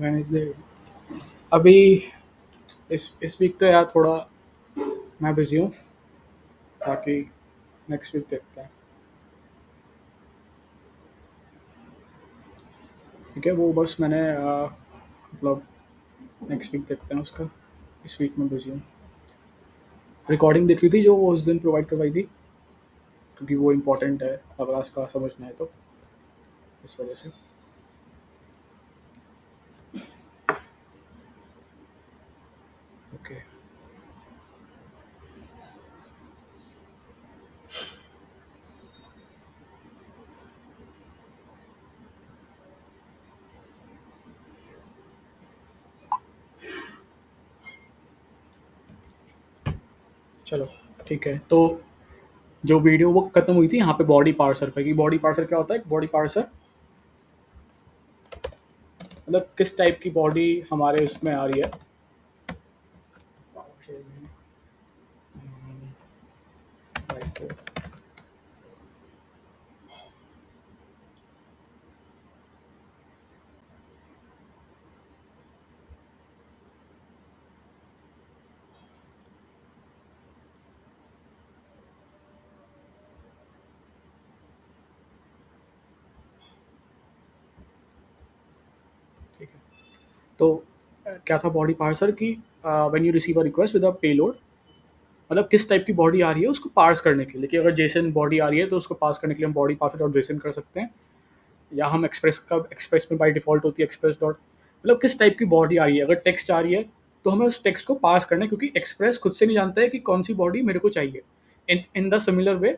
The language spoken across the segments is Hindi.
वेडनेसडे अभी इस वीक तो यार थोड़ा मैं बिजी हूँ। बाकी नेक्स्ट वीक देखते हैं। ठीक है, वो बस मैंने मतलब नेक्स्ट वीक देखते हैं उसका। इस वीक में बिजी हूँ। रिकॉर्डिंग देख ली थी जो वो उस दिन प्रोवाइड करवाई थी, क्योंकि वो इम्पोर्टेंट है अगर आज का समझना है तो, इस वजह से। ओके। चलो ठीक है। तो जो वीडियो वो खत्म हुई थी यहाँ पे बॉडी पार्सर पे, कि बॉडी पार्सर क्या होता है। बॉडी पार्सर मतलब किस टाइप की बॉडी हमारे उसमें आ रही है। ठीक है। तो क्या था बॉडी पार्सर की, when you receive a request with a payload, मतलब किस टाइप की बॉडी आ रही है उसको पार्स करने के लिए। कि अगर जेसन बॉडी आ रही है तो उसको पास करने के लिए हम बॉडी पार्सर डॉट जेसन कर सकते हैं, या हम एक्सप्रेस में बाय डिफॉल्ट होती है एक्सप्रेस डॉट, मतलब किस टाइप की बॉडी आ रही है। अगर टेक्स्ट आ रही है तो हमें उस टेक्स्ट को पास करना है, क्योंकि एक्सप्रेस खुद से नहीं जानता है कि कौन सी बॉडी मेरे को चाहिए। इन द सिमिलर वे,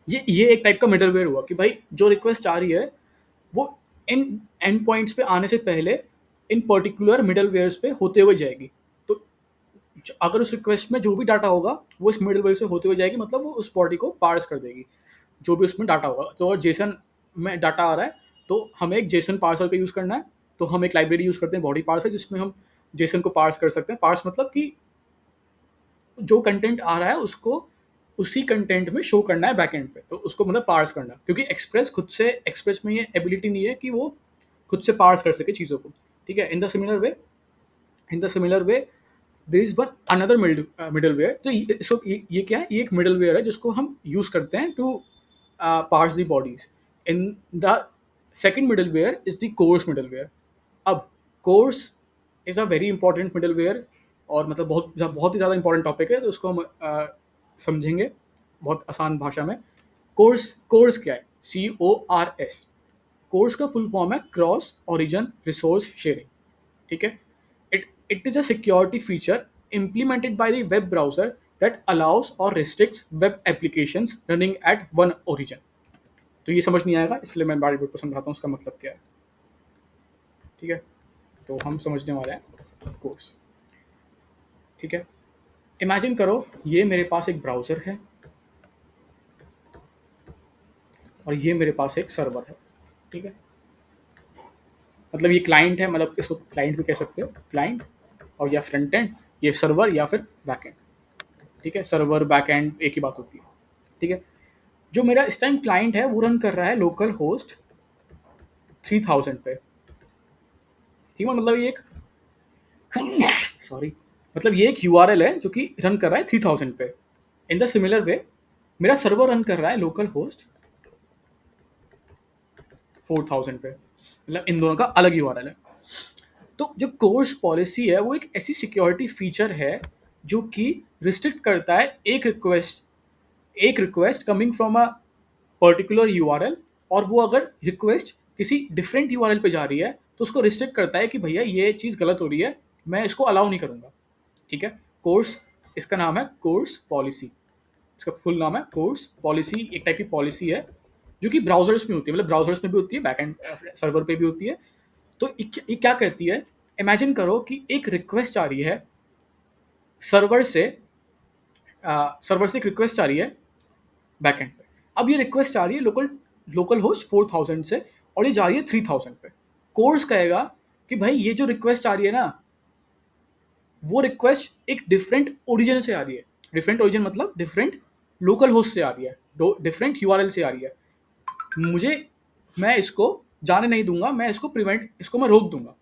ये एक टाइप का मिडलवेयर हुआ कि भाई जो रिक्वेस्ट आ रही है वो इन एंड पॉइंट्स पे आने से पहले इन पर्टिकुलर मिडलवेयर्स पे होते हुए जाएगी। तो अगर उस रिक्वेस्ट में जो भी डाटा होगा वो इस मिडलवेयर से होते हुए जाएगी, मतलब वो उस बॉडी को पार्स कर देगी जो भी उसमें डाटा होगा। तो अगर जेसन में डाटा आ रहा है तो हमें एक जेसन पार्सर का यूज़ करना है। तो हम एक लाइब्रेरी यूज़ करते हैं बॉडी पार्सर, जिसमें हम जेसन को पार्स कर सकते हैं। पार्स मतलब कि जो कंटेंट आ रहा है उसको उसी कंटेंट में शो करना है बैकएंड पे, तो उसको मतलब पार्स करना, क्योंकि एक्सप्रेस खुद से एक्सप्रेस में ये एबिलिटी नहीं है कि वो खुद से पार्स कर सके चीज़ों को। ठीक है। In the similar way there is one another middleware. तो ये क्या है, ये एक मिडलवेयर है जिसको हम यूज करते हैं to parse the bodies. In the second middleware is the CORS middleware. अब CORS is a very important middleware, और मतलब बहुत ही ज़्यादा इंपॉर्टेंट टॉपिक है, तो उसको हम समझेंगे बहुत आसान भाषा में। कोर्स कोर्स क्या है, CORS। कोर्स का फुल फॉर्म है क्रॉस ओरिजिन रिसोर्स शेयरिंग। ठीक है। It is a security feature implemented by the web browser that allows or restricts web applications running at one origin। तो ये समझ नहीं आएगा, इसलिए मैं बारी को समझाता हूँ उसका मतलब क्या है। ठीक है। तो हम समझने वाले हैं कोर्स। ठीक है। इमेजिन करो ये मेरे पास एक ब्राउज़र है और ये मेरे पास एक सर्वर है। ठीक है। मतलब ये क्लाइंट है, मतलब इसको क्लाइंट भी कह सकते हो, क्लाइंट। और या फ्रंट एंड, ये सर्वर या फिर बैक एंड। ठीक है। सर्वर बैक एंड एक ही बात होती है। ठीक है। जो मेरा इस टाइम क्लाइंट है वो रन कर रहा है लोकल होस्ट 3000 पे। ठीक है। मतलब ये एक सॉरी, मतलब ये एक URL है जो कि रन कर रहा है 3000 पे। इन द सिमिलर वे मेरा सर्वर रन कर रहा है लोकल होस्ट 4000 पे, मतलब इन दोनों का अलग URL है। तो जो कोर्स पॉलिसी है वो एक ऐसी सिक्योरिटी फीचर है जो कि रिस्ट्रिक्ट करता है एक request coming from a particular URL, और वो अगर रिक्वेस्ट किसी डिफरेंट URL पे जा रही है तो उसको रिस्ट्रिक्ट करता है कि भैया ये चीज़ गलत हो रही है, मैं इसको अलाउ नहीं करूँगा। ठीक है। कोर्स, इसका नाम है कोर्स पॉलिसी। इसका फुल नाम है कोर्स पॉलिसी। एक टाइप की पॉलिसी है जो कि ब्राउजर्स में होती है, मतलब ब्राउजर्स में भी होती है, बैकएंड सर्वर पे भी होती है। तो ये क्या करती है, इमेजिन करो कि एक रिक्वेस्ट आ रही है सर्वर से, सर्वर से एक रिक्वेस्ट आ रही है बैकएंड पे। अब ये रिक्वेस्ट आ रही है लोकल लोकल होस्ट 4000 से, और ये जा रही है 3000 पे। कोर्स कहेगा कि भाई ये जो रिक्वेस्ट आ रही है ना, वो रिक्वेस्ट एक डिफरेंट ओरिजिन से आ रही है। डिफरेंट ओरिजिन मतलब डिफरेंट लोकल होस्ट से आ रही है, डिफरेंट URL से आ रही है। मुझे मैं इसको जाने नहीं दूंगा, मैं इसको मैं रोक दूंगा।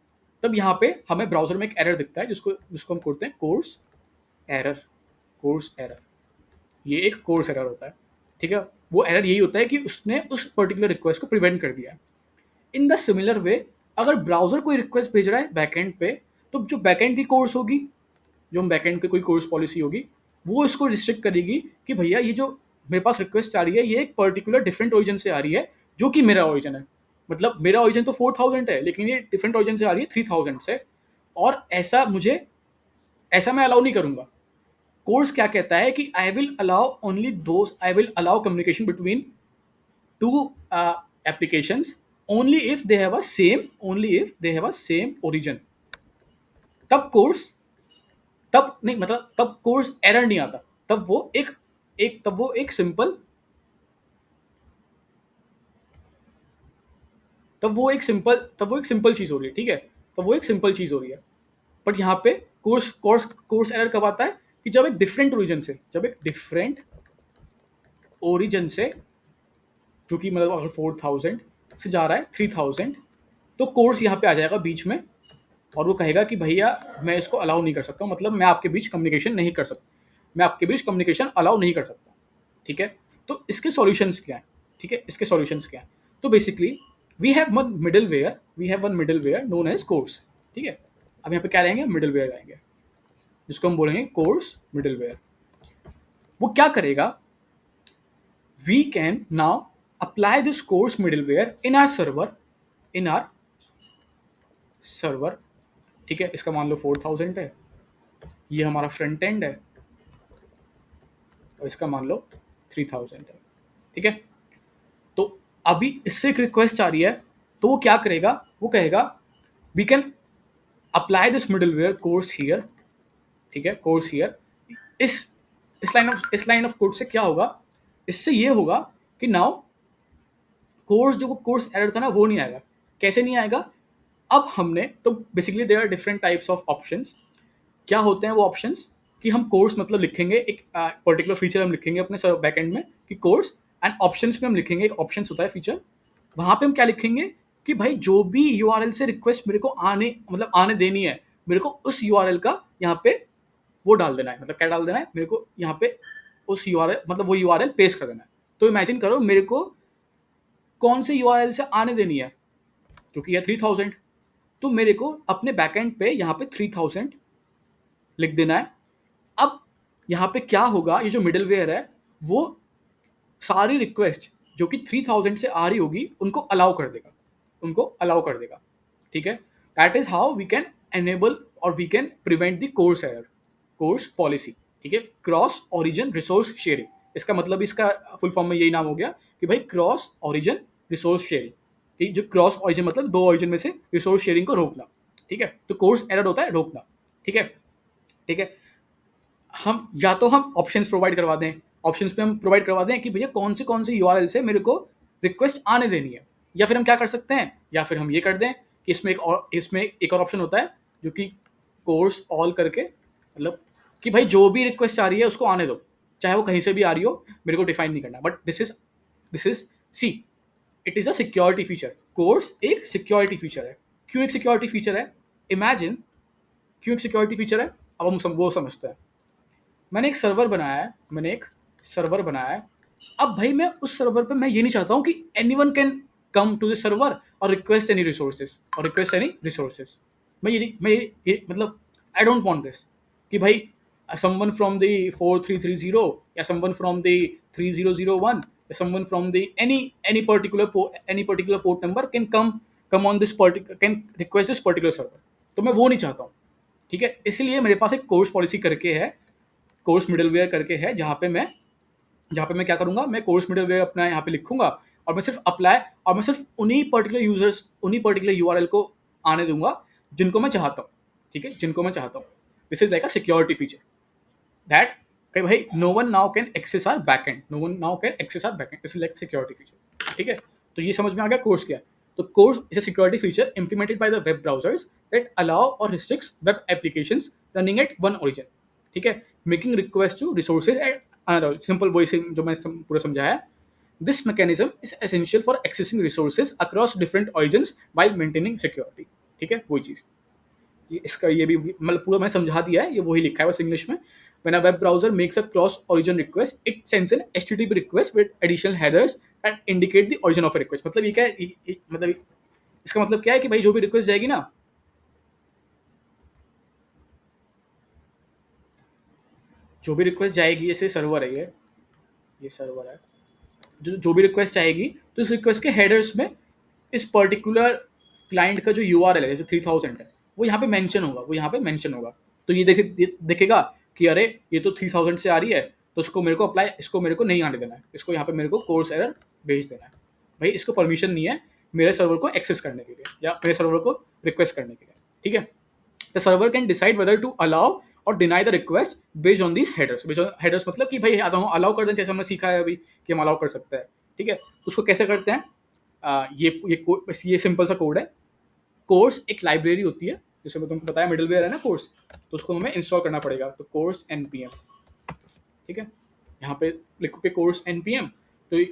तब यहाँ पे हमें ब्राउजर में एक एरर दिखता है जिसको जिसको हम कहते हैं कोर्स एरर। कोर्स एरर, ये एक कोर्स एरर होता है, ठीक है। वो एरर यही होता है कि उसने उस पर्टिकुलर रिक्वेस्ट को प्रिवेंट कर दिया है। इन द सिमिलर वे, अगर ब्राउजर कोई रिक्वेस्ट भेज रहा है बैकएंड पे, तो जो बैकएंड की कोर्स होगी, जो बैकएंड की कोई कोर्स पॉलिसी होगी, वो इसको रिस्ट्रिक्ट करेगी कि भैया ये जो मेरे पास रिक्वेस्ट आ रही है, ये एक पर्टिकुलर डिफरेंट ओरिजिन से आ रही है, जो कि मेरा ओरिजिन है। मतलब मेरा ओरिजिन तो 4000 है, लेकिन ये डिफरेंट ओरिजिन से आ रही है 3000 से, और ऐसा मैं अलाउ नहीं करूंगा। कोर्स क्या कहता है कि I will allow communication between two applications only if they have a same origin। तब कोर्स तब नहीं, मतलब तब कोर्स एरर नहीं आता, तब वो एक तब वो एक सिंपल तब वो एक सिंपल चीज हो रही है, ठीक है। तब वो एक सिंपल चीज हो रही है। बट यहाँ पे कोर्स एरर कब आता है कि जब एक डिफरेंट ओरिजिन से, जो कि मतलब अगर 4000 से जा रहा है 3000, तो कोर्स यहाँ पे आ जाएगा बीच में, और वो कहेगा कि भैया मैं इसको अलाउ नहीं कर सकता, मतलब मैं आपके बीच कम्युनिकेशन नहीं कर सकता, मैं आपके बीच कम्युनिकेशन अलाउ नहीं कर सकता, ठीक है। तो इसके सॉल्यूशंस क्या हैं, ठीक है, इसके सॉल्यूशंस क्या हैं। तो basically we have one middleware known as CORS, ठीक है। अब यहाँ पे क्या लेंगे, मिडल वेयर लाएंगे, जिसको हम बोलेंगे कोर्स मिडल वेयर। वो क्या करेगा, we can now apply this CORS middleware in our server, ठीक है। इसका मान लो 4000 है, ये हमारा फ्रंट एंड है, और इसका मान लो 3000 है, ठीक है। तो अभी इससे एक रिक्वेस्ट आ रही है, तो वो क्या करेगा, वो कहेगा we can apply this middleware CORS here, ठीक है, कोर्स हियर। इस इस लाइन ऑफ कोड से क्या होगा, इससे ये होगा कि नाउ कोर्स एरर था ना, वो नहीं आएगा। कैसे नहीं आएगा, अब हमने तो basically there are different types of options. क्या होते हैं वो ऑप्शंस, कि हम कोर्स मतलब लिखेंगे एक पर्टिकुलर फीचर हम लिखेंगे अपने बैकएंड में कि कोर्स, एंड ऑप्शंस में हम लिखेंगे, एक ऑप्शंस होता है फीचर, वहां पे हम क्या लिखेंगे कि भाई जो भी यूआरएल से रिक्वेस्ट मेरे को आने देनी है, मेरे को उस यूआरएल का यहाँ पे वो डाल देना है, मतलब क्या डाल देना है मेरे को यहाँ पे, उस यूआरएल मतलब वो यूआरएल पेस्ट कर देना है। तो इमेजिन करो मेरे को कौन से यूआरएल से आने देनी है, जो कि है 3000, तो मेरे को अपने बैकएंड पे यहाँ पे 3000 लिख देना है। अब यहाँ पे क्या होगा, ये जो मिडलवेयर है वो सारी रिक्वेस्ट जो कि 3000 से आ रही होगी उनको अलाउ कर देगा, ठीक है। That is how we can enable और we can prevent the CORS error, CORS policy, ठीक है। क्रॉस ओरिजिन रिसोर्स शेयरिंग, इसका मतलब इसका फुल फॉर्म में यही नाम हो गया कि भाई क्रॉस ओरिजिन रिसोर्स शेयरिंग, ठीक। जो क्रॉस ओरिजिन मतलब दो ओरिजिन में से रिसोर्स शेयरिंग को रोकना, ठीक है। तो कोर्स एरर होता है रोकना, ठीक है, ठीक है। हम ऑप्शंस प्रोवाइड करवा दें, ऑप्शंस पे हम प्रोवाइड करवा दें कि भैया कौन से यूआरएल से मेरे को रिक्वेस्ट आने देनी है। या फिर हम क्या कर सकते हैं, या फिर हम ये कर दें कि इसमें एक और ऑप्शन होता है जो कि कोर्स ऑल करके, मतलब कि भाई जो भी रिक्वेस्ट आ रही है उसको आने दो, चाहे वो कहीं से भी आ रही हो, मेरे को डिफाइन नहीं करना। But this is see, it is a security feature. CORS एक सिक्योरिटी फीचर है। क्यों एक सिक्योरिटी फीचर है, इमेजिन क्यों एक सिक्योरिटी फीचर है, अब वो समझते हैं। मैंने एक सर्वर बनाया है। अब भाई मैं उस सर्वर पे मैं ये नहीं चाहता हूँ कि anyone can come to the server और रिक्वेस्ट एनी रिसोर्सेज। मैं ये मतलब आई डोंट वांट दिस कि भाई समवन फ्रॉम द 4330 या समवन फ्रॉम द 3001 या someone from the any particular port number can come on this particular can request this particular server. तो मैं वो नहीं चाहता हूँ, ठीक है। इसलिए मेरे पास एक कोर्स पॉलिसी करके है, कोर्स मिडलवेयर करके है, जहाँ पे मैं क्या करूँगा, मैं कोर्स मिडलवेयर अपना यहाँ पे लिखूंगा, और मैं सिर्फ उन्हीं पर्टिकुलर यूआरएल को आने दूंगा जिनको मैं चाहता हूँ, ठीक है, जिनको मैं चाहता हूँ। This is like a security feature that भाई no one now can access our backend, this is like security feature, ठीक है। तो ये समझ में आ गया कोर्स क्या है। तो course is a security feature implemented by the web browsers that allow or restricts web applications running at one origin, ठीक है, making request to resources at another. Simple वही से जो मैं पूरा समझाया, this mechanism is essential for accessing resources across different origins while maintaining security. ठीक है, वही चीज़। इसका ये भी मतलब पूरा मैं समझा दिया है, ये वही लिखा है बस इंग्लिश में। When a web browser makes a cross origin request, it sends an HTTP request with additional headers and indicate the origin of a request। मतलब ये क्या है, मतलब इसका मतलब क्या है कि भाई जो भी रिक्वेस्ट जाएगी ना, जो भी रिक्वेस्ट जाएगी, जैसे सर्वर है ये सर्वर है, जो भी रिक्वेस्ट आएगी तो इस रिक्वेस्ट के हेडर्स में इस पर्टिकुलर क्लाइंट का जो यूआरएल है, जैसे 3000 है, वो यहाँ पे मेंशन होगा, वो यहाँ पे मेंशन होगा। तो ये देखेगा कि अरे ये तो 3000 से आ रही है, तो इसको मेरे को अप्लाई, इसको मेरे को नहीं आने देना है, इसको यहाँ पे मेरे को कोर्स एरर भेज देना है। भाई इसको परमिशन नहीं है मेरे सर्वर को एक्सेस करने के लिए या मेरे सर्वर को रिक्वेस्ट करने के लिए। ठीक है, the server can decide whether to allow और deny the request based on these headers. Based on headers मतलब कि भाई आता हूँ अलाउ कर दें, जैसे हमने सीखा है अभी कि हम अलाउ कर सकते हैं। ठीक है, उसको कैसे करते हैं? बस ये सिंपल सा कोड है। कोर्स एक लाइब्रेरी होती है, जैसे मैं तुमको बताया मिडलवेयर है ना कोर्स, तो उसको हमें इंस्टॉल करना पड़ेगा। तो कोर्स npm, ठीक है, यहाँ पे लिखोगे कोर्स npm, तो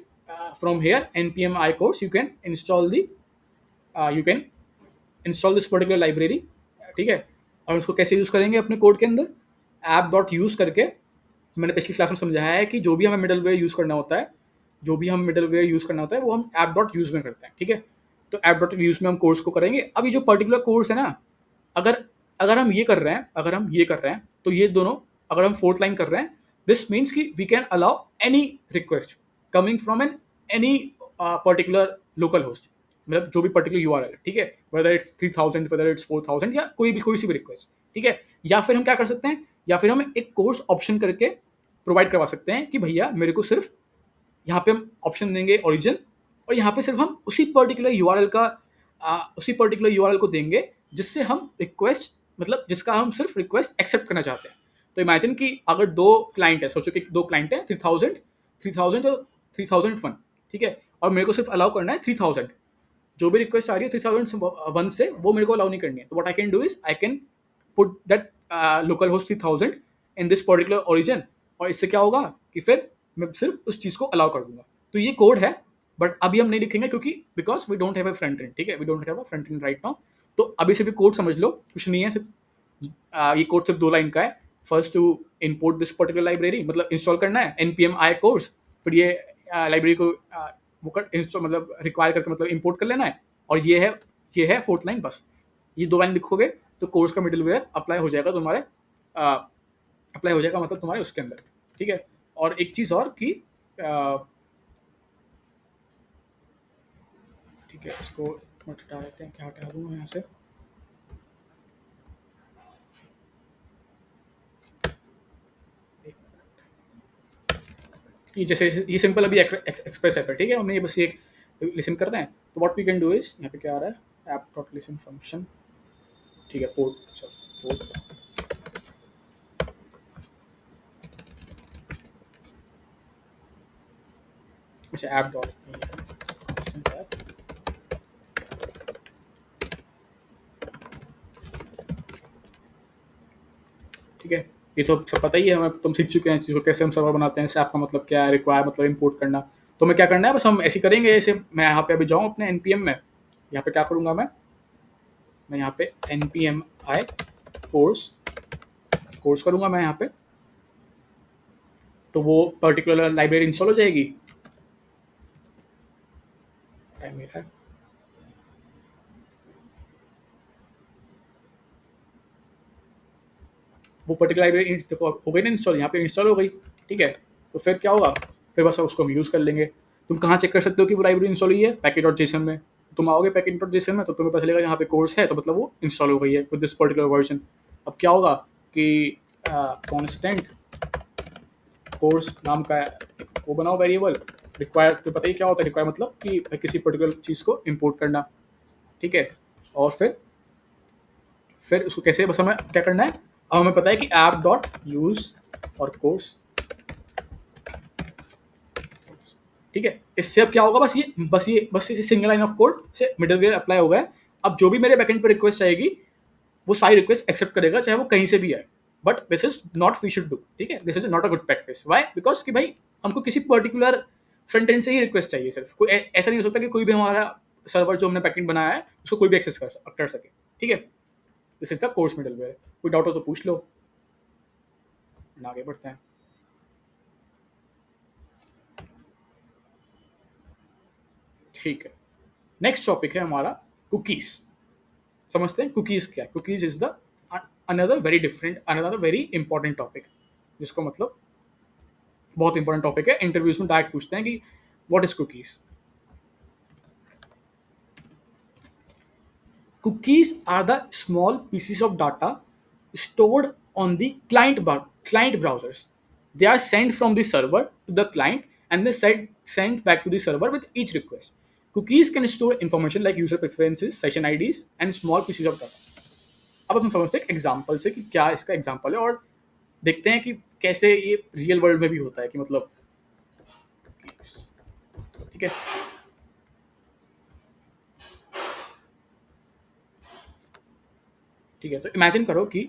from here npm i course you can install this particular library. ठीक है, और उसको कैसे यूज़ करेंगे अपने कोड के अंदर? ऐप डॉट यूज़ करके, मैंने पिछली क्लास में समझाया है कि जो भी हमें मिडलवेयर यूज़ करना होता है, जो भी हम मिडलवेयर यूज़ करना होता है वो हम ऐप डॉट यूज़ में करते हैं। ठीक है, तो ऐप डॉट यूज़ में हम कोर्स को करेंगे। अब ये जो पर्टिकुलर कोर्स है ना, अगर अगर हम ये कर रहे हैं, अगर हम ये कर रहे हैं, तो ये दोनों, अगर हम फोर्थ लाइन कर रहे हैं, दिस मीन्स कि we can allow any request coming from an any particular local host, मतलब जो भी पर्टिकुलर यूआरएल है। ठीक है, वेदर इट्स 3000, वेदर इट्स 4000, या कोई सी भी रिक्वेस्ट। ठीक है, या फिर हम क्या कर सकते हैं, या फिर हम एक कोर्स ऑप्शन करके प्रोवाइड करवा सकते हैं कि भैया मेरे को सिर्फ यहाँ पे हम ऑप्शन देंगे ओरिजिन, और यहाँ पे सिर्फ हम उसी पर्टिकुलर यूआरएल का उसी पर्टिकुलर यूआरएल को देंगे जिससे हम रिक्वेस्ट, मतलब जिसका हम सिर्फ रिक्वेस्ट एक्सेप्ट करना चाहते हैं। तो इमेजिन कि अगर दो क्लाइंट है, सोचो कि दो क्लाइंट है, 3000 और 3001। ठीक है, और मेरे को सिर्फ अलाउ करना है 3000। जो भी रिक्वेस्ट आ रही है 3001 से, वो मेरे को अलाउ नहीं करनी है। तो what I can do is I can put that local host 3000 in this particular origin, और इससे क्या होगा कि फिर मैं सिर्फ उस चीज़ को अलाउ कर दूंगा। तो ये कोड है, बट अभी हम नहीं लिखेंगे क्योंकि because we don't have a front end. ठीक है, we don't have a front end right now. तो अभी सिर्फ कोड समझ लो, कुछ नहीं है, सिर्फ ये कोड सिर्फ 2 लाइन का है। First to import this particular library, मतलब इंस्टॉल करना है npm i कोर्स, फिर ये लाइब्रेरी को वो कर इंस्टॉल, मतलब रिक्वायर करके, मतलब इंपोर्ट कर लेना है। और ये है फोर्थ लाइन। बस ये 2 लाइन लिखोगे तो कोर्स का मिडलवेयर अप्लाई हो जाएगा तुम्हारे, अप्लाई हो जाएगा मतलब तुम्हारे उसके अंदर। ठीक है, और एक चीज़ और कि ठीक है, इसको हटा देते हैं, क्या हटा दूँ मैं यहाँ से? कि जैसे ये सिंपल अभी एक्सप्रेस ऐप है। ठीक है, हमने ये बस ये लिसन कर रहे हैं। तो what we can do is, यहाँ पे क्या आ रहा है, ऐप डॉट लिसन फंक्शन। ठीक है, पोर्ट अच्छा ऐप डॉट, ठीक है, ये तो सब पता ही है हमें, तुम सीख चुके हैं चीज़ को, कैसे हम सर्वर बनाते हैं, ऐप का मतलब क्या है, रिक्वायर मतलब इंपोर्ट करना। तो मैं क्या करना है, बस हम ऐसे करेंगे। जैसे मैं यहाँ पे अभी जाऊँ अपने npm में, यहाँ पे क्या करूँगा मैं यहाँ पे npm i कोर्स करूँगा मैं यहाँ पे, तो वो पर्टिकुलर लाइब्रेरी इंस्टॉल हो जाएगी। टाइम मेरा है, वो पर्टिकुलर लाइब्रेरी देखो हो गई ना इंस्टॉल, यहाँ पे इंस्टॉल हो गई। ठीक है, तो फिर क्या होगा, फिर बस उसको हम यूज़ कर लेंगे। तुम कहाँ चेक कर सकते हो कि वो लाइब्रेरी इंस्टॉल हुई है? पैकेट डॉट जेसन में। तुम आओगे पैकेट डॉट जेसन में, तो तुम्हें पता चलेगा यहाँ पे कोर्स है, तो मतलब वो इंस्टॉल हो गई है विद दिस पर्टिकुलर वर्जन। अब क्या होगा कि कॉन्स्टेंट कोर्स नाम का एक वो बनाओ वेरिएबल। रिक्वायर तो पता ही क्या होता है, रिक्वायर मतलब कि किसी पर्टिकुलर चीज़ को इम्पोर्ट करना। ठीक है, और फिर उसको कैसे, बस हमें क्या करना है, अब हमें पता है कि ऐप डॉट यूज़ और कोर्स। ठीक है, इससे अब क्या होगा, बस ये सिंगल लाइन ऑफ कोड से मिडलवेयर अप्लाई हो गया। अब जो भी मेरे बैकएंड पर रिक्वेस्ट आएगी, वो सारी रिक्वेस्ट एक्सेप्ट करेगा, चाहे वो कहीं से भी आए। But this is not we should do. ठीक है, this is not a good practice. Why? Because कि भाई हमको किसी पर्टिकुलर फ्रंट एंड से ही रिक्वेस्ट चाहिए सिर्फ, कोई ऐसा नहीं हो सकता कि कोई भी हमारा सर्वर जो हमने बैकएंड बनाया है उसको कोई भी एक्सेस कर सके, ठीक है। This is the CORS middleware. कोई डाउट हो तो पूछ लो, आगे बढ़ते हैं। ठीक है, नेक्स्ट टॉपिक है हमारा कुकीज। समझते हैं कुकीज क्या है। Cookies is the another very different, another very important topic, जिसको मतलब बहुत इंपॉर्टेंट टॉपिक है। इंटरव्यूज में डायरेक्ट पूछते हैं कि what is cookies. Cookies are the small pieces of data stored on the client browsers. They are sent from the server to the client and then sent back to the server with each request. Cookies can store information like user preferences, session IDs, and small pieces of data. अब हम समझते हैं एग्जाम्पल से कि क्या इसका एग्जाम्पल है, और देखते हैं कि कैसे ये रियल वर्ल्ड में भी होता है कि मतलब, ठीक है। ठीक है, तो इमेजिन करो कि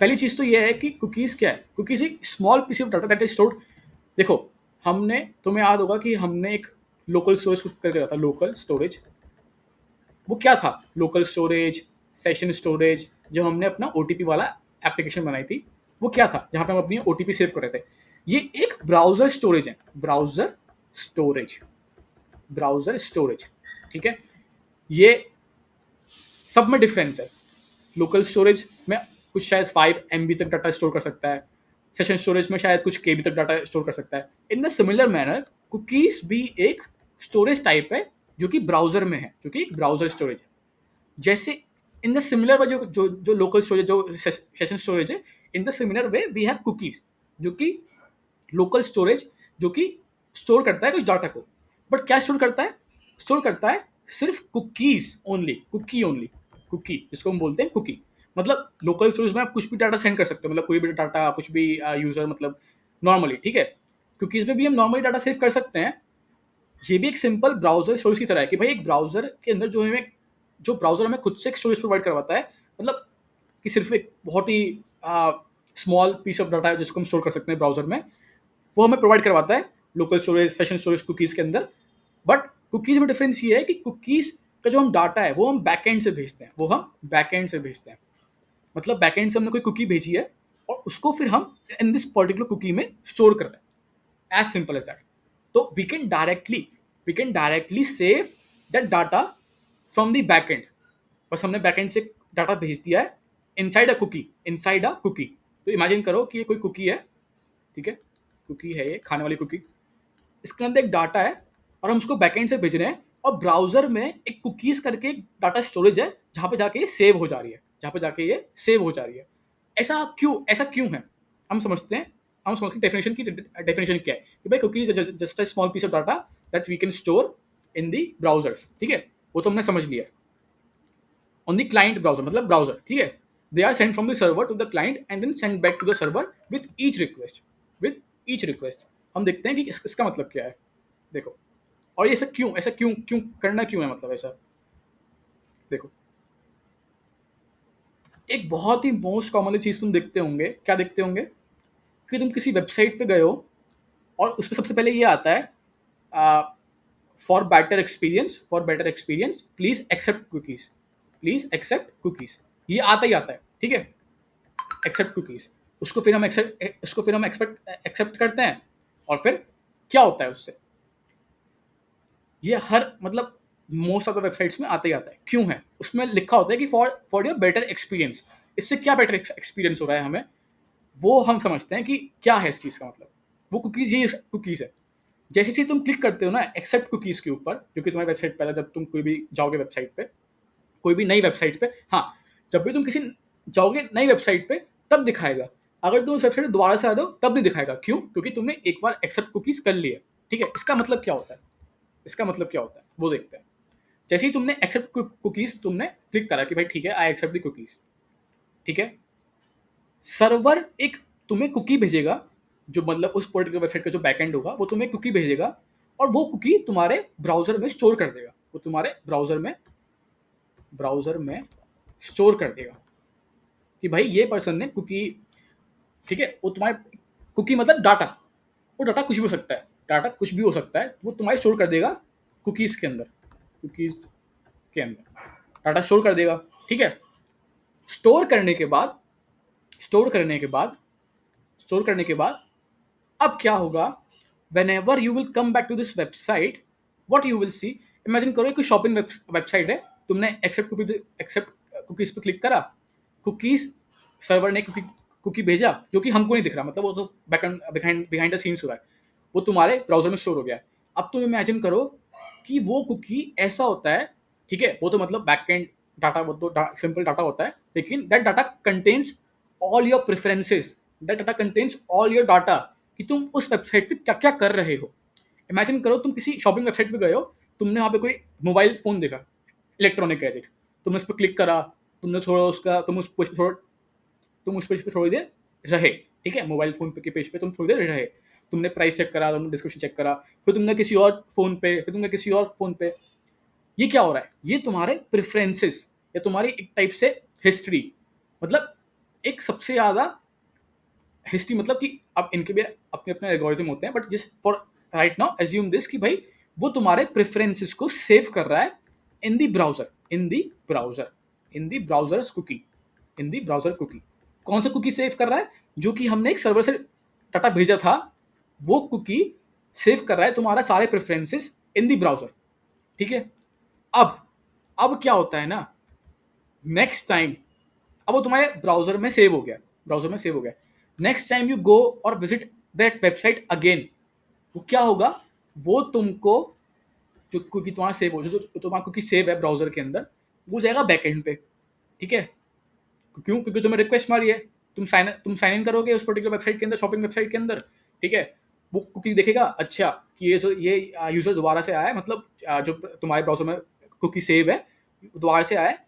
पहली चीज तो ये है कि कुकीज क्या है। कुकीज एक small piece of data that is stored. देखो, हमने, तुम्हें याद होगा कि हमने एक लोकल स्टोरेज कुछ करके रखा था। लोकल स्टोरेज वो क्या था? लोकल स्टोरेज, सेशन स्टोरेज, जो हमने अपना ओटीपी वाला एप्लीकेशन बनाई थी, वो क्या था? जहां पे हम अपनी ओटीपी सेव कर रहे थे। ये एक ब्राउजर स्टोरेज है। ब्राउजर स्टोरेज, ब्राउजर स्टोरेज, ठीक है। ये सब में डिफरेंस है। लोकल स्टोरेज में कुछ शायद 5 MB तक डाटा स्टोर कर सकता है। सेशन स्टोरेज में शायद कुछ केबी तक डाटा स्टोर कर सकता है। In the similar manner cookies भी एक स्टोरेज टाइप है जो कि ब्राउजर में है, जो कि एक ब्राउजर स्टोरेज है। जैसे इन द सिमिलर वे जो जो जो लोकल स्टोरेज, जो सेशन स्टोरेज है, in the similar way we have cookies, जो कि लोकल स्टोरेज, जो कि स्टोर करता है कुछ डाटा को। बट क्या स्टोर करता है? स्टोर करता है सिर्फ cookies only, cookie only, cookie, जिसको हम बोलते हैं कुकी। मतलब लोकल स्टोरेज में आप कुछ भी डाटा सेंड कर सकते हो, मतलब कोई भी डाटा, कुछ भी यूजर, मतलब नॉर्मली, ठीक है। कुकीज में भी हम नॉर्मली डाटा सेव कर सकते हैं। ये भी एक सिंपल ब्राउजर स्टोरेज की तरह है कि भाई एक ब्राउजर के अंदर जो हमें, जो ब्राउजर हमें खुद से एक स्टोरेज प्रोवाइड करवाता है, मतलब कि सिर्फ एक बहुत ही स्मॉल पीस ऑफ डाटा है जिसको हम स्टोर कर सकते हैं ब्राउजर में, वो हमें प्रोवाइड करवाता है local storage, session storage, cookies के अंदर। बट कुकीज में डिफरेंस ये है कि कुकीज का जो हम डाटा है वो हम बैकएंड से भेजते हैं, वो हम बैकएंड से भेजते हैं। मतलब बैकएंड से हमने कोई कुकी भेजी है और उसको फिर हम इन दिस पर्टिकुलर कुकी में स्टोर कर रहे हैं। As simple as that. तो we can directly save that data from the backend. बस हमने बैकएंड से डाटा भेज दिया है inside a cookie, inside a cookie. तो इमेजिन करो कि ये कोई कुकी है, ठीक है। कुकी है ये, खाने वाली कुकी। इसके अंदर एक डाटा है और हम उसको बैकएंड से भेज रहे हैं, और ब्राउजर में एक कुकीज करके डाटा स्टोरेज है जहां पे जाके ये सेव हो जा रही है, जहां पे जाके ये सेव हो जा रही है। ऐसा क्यों है? हम समझते हैं। हम समझते हैं डेफिनेशन क्या है कि भाई cookies just a small piece of data that we can store in the browsers, ठीक है। वो तो हमने समझ लिया। ऑन द क्लाइंट ब्राउजर, मतलब ब्राउजर, ठीक है। They are send from the server to the client and then send back to the server with each request, with each request. हम देखते हैं कि इसका मतलब क्या है। देखो, और ये ऐसा क्यों क्यों करना क्यों है, मतलब ऐसा। देखो, एक बहुत ही मोस्ट कॉमनली चीज तुम देखते होंगे, क्या देखते होंगे, कि तुम किसी वेबसाइट पे गए हो और उस पर सबसे पहले ये आता है, for better experience please accept cookies, please accept cookies. ये आता ही आता है, ठीक है। Accept cookies. उसको फिर हम एक्सेप्ट करते हैं, और फिर क्या होता है उससे। ये हर, मतलब मोस्ट ऑफ द वेबसाइट्स में आता ही आता है। क्यों है? उसमें लिखा होता है कि for for your better experience. इससे क्या बेटर एक्सपीरियंस हो रहा है हमें, वो हम समझते हैं कि क्या है इस चीज़ का मतलब। वो कुकीज़, ये कुकीज़ है। जैसे ही तुम क्लिक करते हो ना एक्सेप्ट कुकीज़ के ऊपर, जो कि तुम्हारी वेबसाइट पहले, जब तुम कोई भी जाओगे वेबसाइट पे, कोई भी नई वेबसाइट पे, हाँ, जब भी तुम किसी जाओगे नई वेबसाइट पे तब दिखाएगा। अगर तुम उस वेबसाइट पे दोबारा से आ दो तब नहीं दिखाएगा। क्यों? क्योंकि तुमने एक बार एक्सेप्ट कुकीज़ कर लिया, ठीक है। इसका मतलब क्या होता है? इसका मतलब क्या होता है वो देखते हैं। जैसे ही तुमने एक्सेप्ट कुकीज तुमने क्लिक करा कि भाई ठीक है, आई एक्सेप्ट द कुकीज, ठीक है। सर्वर एक तुम्हें कुकी भेजेगा, जो मतलब उस पर्टिकुलर वेबसाइट का जो बैकएंड होगा वो तुम्हें कुकी भेजेगा, और वो कुकी तुम्हारे ब्राउजर में स्टोर कर देगा। वो तुम्हारे ब्राउजर में स्टोर कर देगा कि भाई ये पर्सन ने कुकी, ठीक है। वो तुम्हारे कुकी मतलब डाटा, वो डाटा कुछ भी हो सकता है, डाटा कुछ भी हो सकता है, वो तुम्हारे स्टोर कर देगा कुकीज़ के अंदर, कुकीज़ के अंदर डाटा स्टोर कर देगा, ठीक है? स्टोर करने के बाद स्टोर करने के बाद स्टोर करने के बाद अब क्या होगा, whenever you will come back to this website, what you will see, imagine करो कोई शॉपिंग वेबसाइट है, तुमने एक्सेप्ट कुकीज पे क्लिक करा, कुकीज सर्वर ने कुकी भेजा जो कि हमको नहीं दिख रहा, मतलब वो तो बिहाइंड बिहाइंड द सीन्स हो रहा है, वो तुम्हारे ब्राउजर में स्टोर हो गया है। अब तुम इमेजिन करो कि वो कुकी ऐसा होता है, ठीक है, वो तो मतलब बैकएंड डाटा, वो तो सिंपल डाटा होता है, लेकिन that data contains all your preferences, that data contains all your data, कि तुम उस वेबसाइट पे क्या क्या कर रहे हो। इमेजिन करो तुम किसी शॉपिंग वेबसाइट पे गए हो, तुमने वहाँ पे कोई मोबाइल फ़ोन देखा, इलेक्ट्रॉनिक गैजेट, तुमने उस पर क्लिक करा, तुमने थोड़ा उसका तुम उस पेज पे थोड़ी देर रहे, ठीक है, मोबाइल फ़ोन पे के पेज पे तुम थोड़ी देर रहे, तुमने प्राइस चेक करा, तुमने डिस्क्रिप्शन चेक करा, फिर तुमने किसी और फ़ोन पे, फिर तुमने किसी और फ़ोन पे, ये क्या हो रहा है, ये तुम्हारे प्रेफरेंसेस या तुम्हारी एक टाइप से हिस्ट्री, मतलब एक सबसे ज़्यादा हिस्ट्री, मतलब कि अब इनके भी अपने अपने एल्गोरिथम होते हैं, बट जिस for right now assume this कि भाई वो तुम्हारे प्रेफरेंसेस को सेव कर रहा है in the browser, cookie, in the browser cookie. कौन सा कुकी सेव कर रहा है, जो कि हमने एक सर्वर से डाटा भेजा था, वो कुकी सेव कर रहा है तुम्हारा सारे प्रेफरेंसेस इन दी ब्राउजर, ठीक है। अब अब क्या होता है ना, नेक्स्ट टाइम, अब वो तुम्हारे ब्राउजर में सेव हो गया, नेक्स्ट टाइम यू गो और विजिट दैट वेबसाइट अगेन, वो क्या होगा, वो तुमको जो कुकी तुम्हारा सेव हो, जो तुम्हारा कुकी सेव है ब्राउजर के अंदर, वो जाएगा बैकएंड पे, ठीक है। क्यों, क्योंकि तुम्हें रिक्वेस्ट मारी है, तुम साइन इन करोगे उस पर्टिकुलर वेबसाइट के अंदर, शॉपिंग वेबसाइट के अंदर, ठीक है। वो कुकी देखेगा, अच्छा कि ये यूजर दोबारा से आया है, मतलब जो तुम्हारे ब्राउजर में कुकी सेव है दोबारा से आया है,